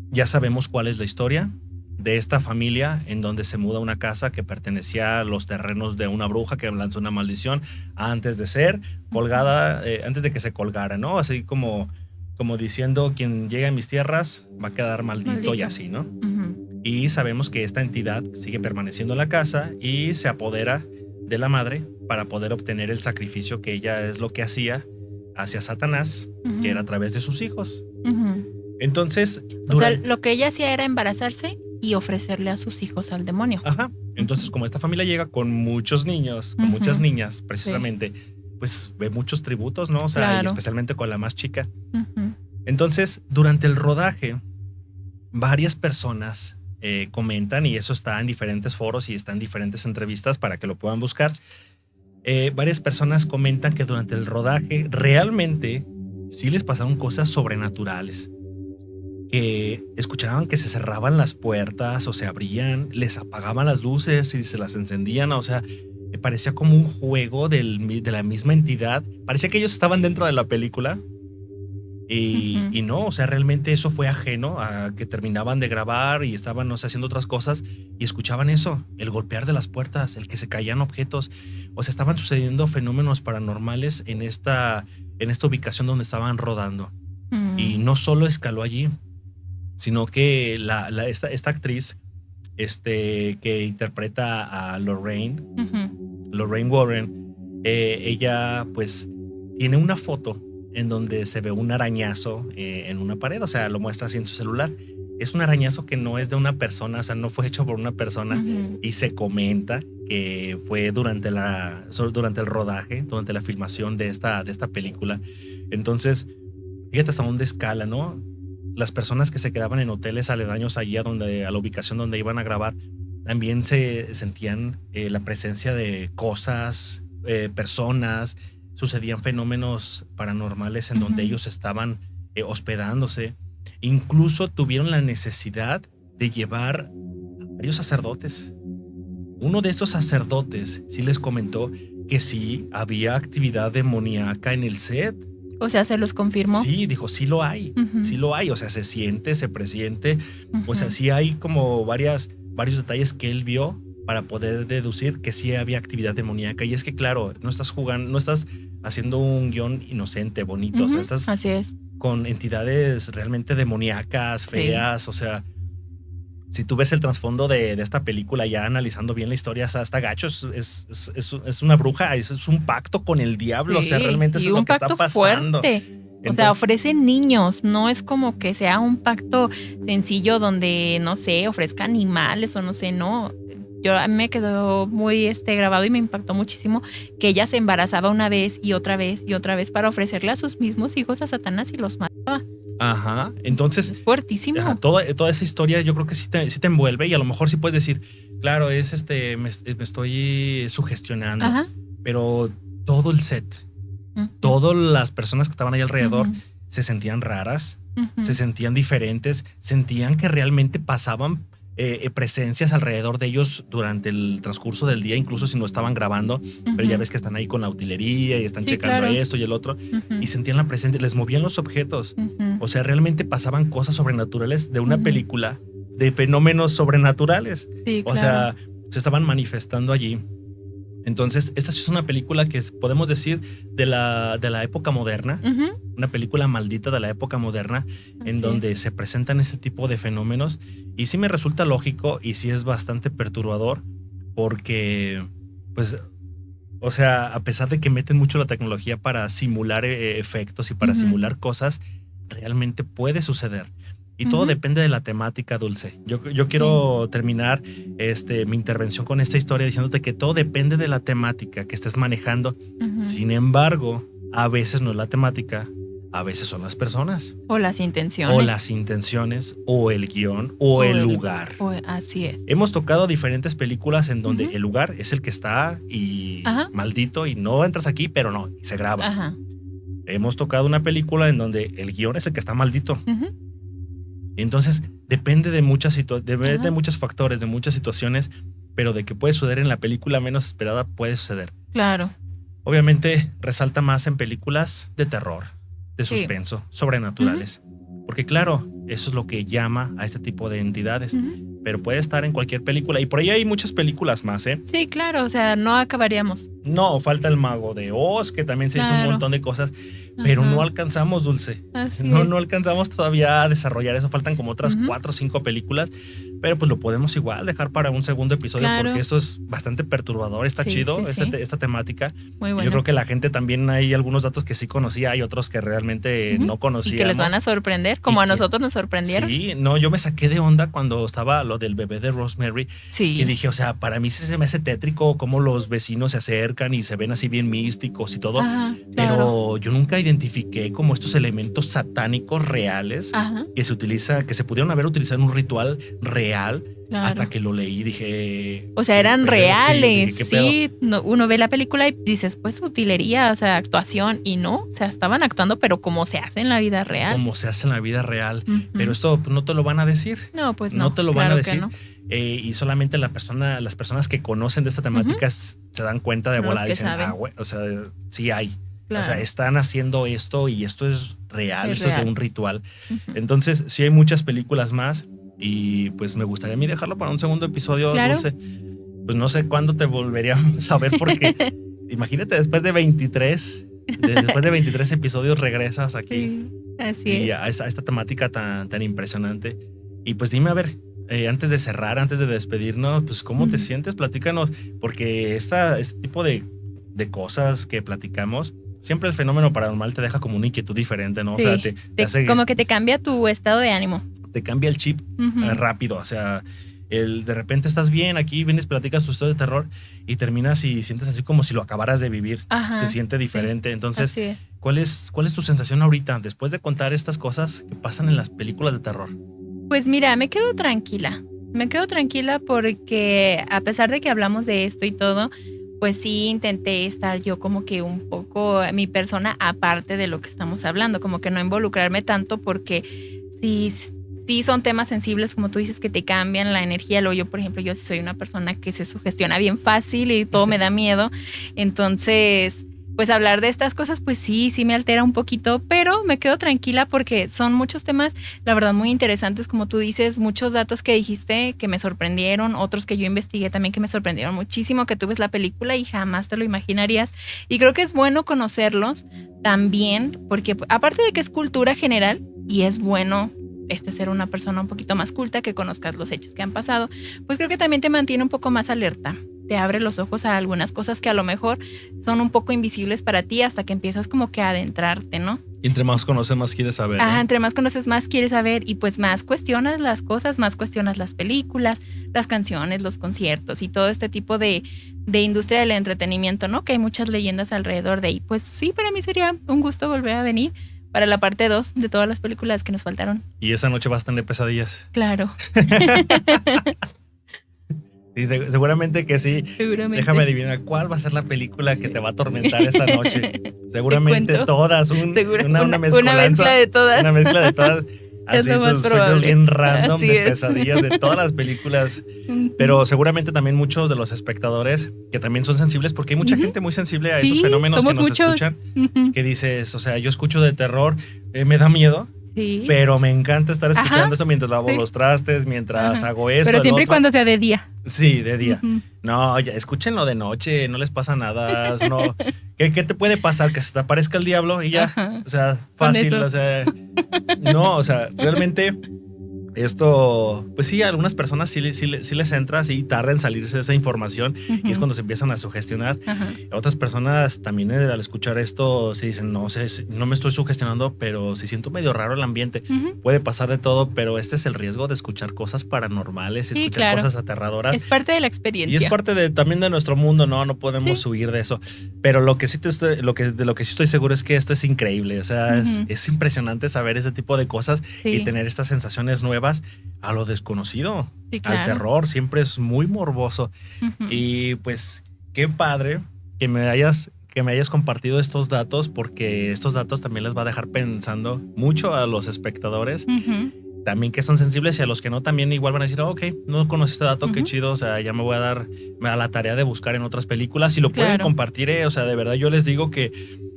ya sabemos cuál es la historia de esta familia en donde se muda a una casa que pertenecía a los terrenos de una bruja que lanzó una maldición antes de ser colgada, antes de que se colgara, ¿no? Así como diciendo, quien llega a mis tierras va a quedar maldito y así, ¿no? Ujú. Y sabemos que esta entidad sigue permaneciendo en la casa y se apodera de la madre para poder obtener el sacrificio que ella es lo que hacía hacia Satanás, Ujú. que era a través de sus hijos. Ujú. Entonces, O sea, lo que ella hacía era embarazarse y ofrecerle a sus hijos al demonio. Ajá. Entonces, como esta familia llega con muchos niños, con muchas niñas, precisamente, pues ve muchos tributos, ¿no? O sea, Claro. y especialmente con la más chica. Ujú. Entonces, durante el rodaje, varias personas comentan, y eso está en diferentes foros y está en diferentes entrevistas para que lo puedan buscar. Varias personas comentan que durante el rodaje realmente sí les pasaron cosas sobrenaturales. Que escuchaban que se cerraban las puertas o se abrían, les apagaban las luces y se las encendían, o sea, parecía como un juego de la misma entidad. Parecía que ellos estaban dentro de la película. Y no, o sea, realmente eso fue ajeno a que terminaban de grabar y estaban, no sé, haciendo otras cosas y escuchaban eso, el golpear de las puertas, el que se caían objetos. O sea, estaban sucediendo fenómenos paranormales en esta ubicación donde estaban rodando. Y no solo escaló allí, sino que esta actriz que interpreta a Lorraine Warren, ella pues tiene una foto en donde se ve un arañazo en una pared, o sea, lo muestra así en su celular. Es un arañazo que no es de una persona, o sea, no fue hecho por una persona, y se comenta que fue durante el rodaje, durante la filmación de esta película. Entonces, fíjate hasta dónde escala, ¿no? Las personas que se quedaban en hoteles aledaños allí a la ubicación donde iban a grabar, también se sentían la presencia de cosas, personas, sucedían fenómenos paranormales en donde ellos estaban hospedándose. Incluso tuvieron la necesidad de llevar a varios sacerdotes. Uno de estos sacerdotes sí les comentó que sí había actividad demoníaca en el set. O sea, ¿se los confirmó? Sí, dijo, sí lo hay, sí lo hay, o sea, se siente, se presiente, o sea, sí hay como varios detalles que él vio para poder deducir que sí había actividad demoníaca. Y es que, claro, no estás haciendo un guión inocente, bonito, o sea, estás así es. con entidades realmente demoníacas, feas, o sea, si tú ves el trasfondo de esta película ya analizando bien la historia, hasta gacho, es una bruja, es un pacto con el diablo, o sea, realmente eso es lo que está pasando. Fuerte. O sea, ofrecen niños, no es como que sea un pacto sencillo donde, no sé, ofrezca animales o no sé, no. A mí me quedó muy grabado y me impactó muchísimo que ella se embarazaba una vez y otra vez y otra vez para ofrecerle a sus mismos hijos a Satanás y los mataba. Ajá, entonces es fuertísimo. Ajá, toda esa historia yo creo que sí te envuelve, y a lo mejor sí puedes decir, claro, me estoy sugestionando, Ajá. pero todo el set, todas las personas que estaban ahí alrededor se sentían raras, se sentían diferentes, sentían que realmente pasaban presencias alrededor de ellos durante el transcurso del día, incluso si no estaban grabando, pero ya ves que están ahí con la utilería y están checando esto y el otro, y sentían la presencia, les movían los objetos. O sea, realmente pasaban cosas sobrenaturales de una película de fenómenos sobrenaturales. Sí, o sea, se estaban manifestando allí. Entonces, esta es una película que podemos decir de la época moderna, una película maldita de la época moderna, en donde se presentan este tipo de fenómenos, y sí me resulta lógico y sí es bastante perturbador porque, pues, o sea, a pesar de que meten mucho la tecnología para simular efectos y para simular cosas, realmente puede suceder. Y todo depende de la temática, Dulce. Yo quiero terminar mi intervención con esta historia diciéndote que todo depende de la temática que estés manejando. Sin embargo, a veces no es la temática, a veces son las personas. O las intenciones. O las intenciones, o el guión, o el lugar. Así es. Hemos tocado diferentes películas en donde el lugar es el que está y maldito y no entras aquí, pero no, y se graba. Hemos tocado una película en donde el guión es el que está maldito. Entonces, depende de de muchos factores, de muchas situaciones, pero de que puede suceder en la película menos esperada, puede suceder. Claro. Obviamente, resalta más en películas de terror, de suspenso, sobrenaturales. Porque claro, eso es lo que llama a este tipo de entidades. Pero puede estar en cualquier película. Y por ahí hay muchas películas más, ¿eh? Sí, claro, o sea, no acabaríamos. No, falta el Mago de Oz, que también se hizo un montón de cosas. Pero no alcanzamos, Dulce. No alcanzamos todavía a desarrollar eso. Faltan como otras 4 o 5 películas. Pero pues lo podemos igual dejar para un segundo episodio, porque esto es bastante perturbador. Está chido esta temática. Muy bueno. Yo creo que la gente también, hay algunos datos que sí conocía, hay otros que realmente no conocíamos. Y que les van a sorprender, como a nosotros nos sorprendieron. Sí, no, yo me saqué de onda cuando estaba lo del bebé de Rosemary. Sí. Que dije, o sea, para mí sí se me hace tétrico cómo los vecinos se acercan y se ven así bien místicos y todo. Pero yo nunca identifiqué como estos elementos satánicos reales que se pudieron haber utilizado en un ritual real. Hasta que lo leí, dije... O sea, eran reales. Sí, uno ve la película y dices, pues utilería, o sea, actuación. Y no, o sea, estaban actuando, pero como se hace en la vida real. Como se hace en la vida real. Pero esto pues, no te lo van a decir. No, pues no. No te lo van a decir. No. Y solamente las personas que conocen de esta temática se dan cuenta de volada y dicen, güey, o sea, sí hay. Claro. O sea, están haciendo esto y esto es real, esto es de un ritual. Entonces, sí hay muchas películas más. Y pues me gustaría a mí dejarlo para un segundo episodio, Dulce. Pues no sé cuándo te volveríamos a ver, porque imagínate, después de 23 episodios regresas aquí. Sí, así es. Y a esta temática tan impresionante. Y pues dime, a ver, antes de cerrar, antes de despedirnos, pues ¿cómo te sientes? Platícanos, porque este tipo de cosas que platicamos, siempre el fenómeno paranormal te deja como una inquietud diferente, ¿no? Sí, o sea, te hace, como que te cambia tu estado de ánimo. Te cambia el chip rápido, o sea, de repente estás bien aquí, vienes, platicas tu historia de terror y terminas y sientes así como si lo acabaras de vivir. Se siente diferente. Entonces, ¿cuál es tu sensación ahorita después de contar estas cosas que pasan en las películas de terror? Pues mira, me quedo tranquila. Me quedo tranquila porque a pesar de que hablamos de esto y todo, pues sí intenté estar yo como que un poco mi persona aparte de lo que estamos hablando, como que no involucrarme tanto porque sí son temas sensibles, como tú dices, que te cambian la energía. Luego yo, por ejemplo, yo sí soy una persona que se sugestiona bien fácil y todo me da miedo. Entonces, pues hablar de estas cosas, pues sí me altera un poquito, pero me quedo tranquila porque son muchos temas, la verdad, muy interesantes, como tú dices, muchos datos que dijiste que me sorprendieron, otros que yo investigué también que me sorprendieron muchísimo, que tú ves la película y jamás te lo imaginarías. Y creo que es bueno conocerlos también, porque aparte de que es cultura general y es bueno ser una persona un poquito más culta, que conozcas los hechos que han pasado, pues creo que también te mantiene un poco más alerta, te abre los ojos a algunas cosas que a lo mejor son un poco invisibles para ti hasta que empiezas como que a adentrarte, ¿no? Y entre más conoces, más quieres saber. Entre más conoces, más quieres saber y pues más cuestionas las cosas, más cuestionas las películas, las canciones, los conciertos y todo este tipo de industria del entretenimiento, ¿no? Que hay muchas leyendas alrededor de ahí. Pues sí, para mí sería un gusto volver a venir para la parte 2 de todas las películas que nos faltaron. Y esa noche vas a tener pesadillas. Claro. Sí, seguramente que sí. Seguramente. Déjame adivinar cuál va a ser la película que te va a atormentar esta noche. Seguramente todas. Una mezcolanza. Una mezcla de todas. Una mezcla de todas. Es así lo más tus sueños probable. bien random Así de es. pesadillas de todas las películas. Pero seguramente también muchos de los espectadores que también son sensibles, porque hay mucha gente muy sensible a esos fenómenos que nos escuchan. Que dices, o sea, yo escucho de terror, me da miedo. Sí. Pero me encanta estar escuchando esto mientras lavo los trastes, mientras hago esto. Pero siempre y cuando sea de día. Sí, de día. No, ya, escúchenlo de noche, no les pasa nada. No. ¿Qué te puede pasar? Que se te aparezca el diablo y ya. O sea, fácil. O sea, no, o sea, realmente esto, pues sí, a algunas personas sí les entra, sí tarda en salirse esa información y es cuando se empiezan a sugestionar. A otras personas también al escuchar esto se dicen, no sé, no me estoy sugestionando, pero sí siento medio raro el ambiente. Puede pasar de todo, pero este es el riesgo de escuchar cosas paranormales, escuchar cosas aterradoras. Es parte de la experiencia. Y es parte también de nuestro mundo, no podemos huir de eso. Pero lo que sí de lo que sí estoy seguro es que esto es increíble. O sea, es impresionante saber ese tipo de cosas y tener estas sensaciones nuevas a lo desconocido, al terror, siempre es muy morboso. Y pues qué padre que me hayas compartido estos datos, porque estos datos también les va a dejar pensando mucho a los espectadores. también que son sensibles y a los que no también igual van a decir, ok, no conocí este dato, qué chido, o sea, ya me voy a dar la tarea de buscar en otras películas y lo pueden compartir, o sea, de verdad yo les digo que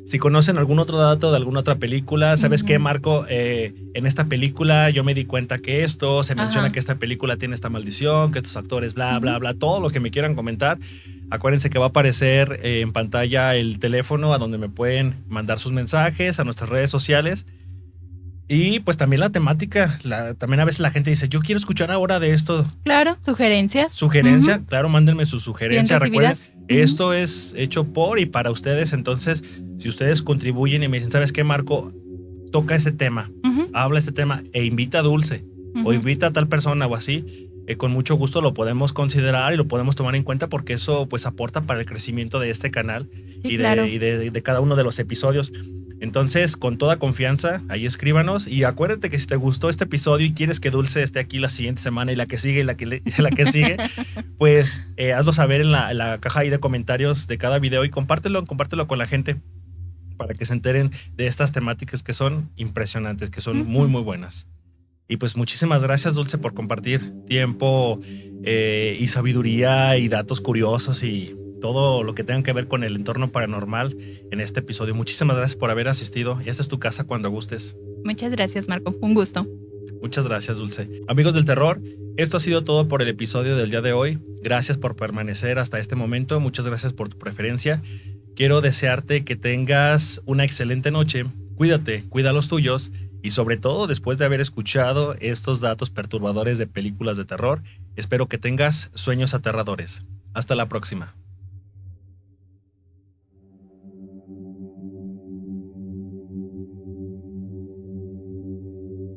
si conocen algún otro dato de alguna otra película, ¿sabes qué, Marco? En esta película yo me di cuenta que esto, se menciona que esta película tiene esta maldición, que estos actores, bla, bla, bla, todo lo que me quieran comentar. Acuérdense que va a aparecer en pantalla el teléfono a donde me pueden mandar sus mensajes, a nuestras redes sociales. Y pues también la temática, también a veces la gente dice, yo quiero escuchar ahora de esto. Claro, sugerencias. Sugerencia, claro, mándenme su sugerencia. Recuerden, recibidas. esto es hecho por y para ustedes. Entonces, si ustedes contribuyen y me dicen, ¿sabes qué, Marco? Toca ese tema, habla este tema e invita a Dulce o invita a tal persona o así. Con mucho gusto lo podemos considerar y lo podemos tomar en cuenta porque eso pues aporta para el crecimiento de este canal y de cada uno de los episodios. Entonces, con toda confianza, ahí escríbanos y acuérdate que si te gustó este episodio y quieres que Dulce esté aquí la siguiente semana y la que sigue y la que sigue, pues hazlo saber en la caja ahí de comentarios de cada video y compártelo con la gente para que se enteren de estas temáticas que son impresionantes, que son muy, muy buenas. Y pues muchísimas gracias, Dulce, por compartir tiempo y sabiduría y datos curiosos y todo lo que tenga que ver con el entorno paranormal en este episodio. Muchísimas gracias por haber asistido y esta es tu casa cuando gustes. Muchas gracias, Marco. Un gusto. Muchas gracias, Dulce. Amigos del terror, esto ha sido todo por el episodio del día de hoy. Gracias por permanecer hasta este momento. Muchas gracias por tu preferencia. Quiero desearte que tengas una excelente noche. Cuídate, cuida a los tuyos y sobre todo después de haber escuchado estos datos perturbadores de películas de terror, espero que tengas sueños aterradores. Hasta la próxima.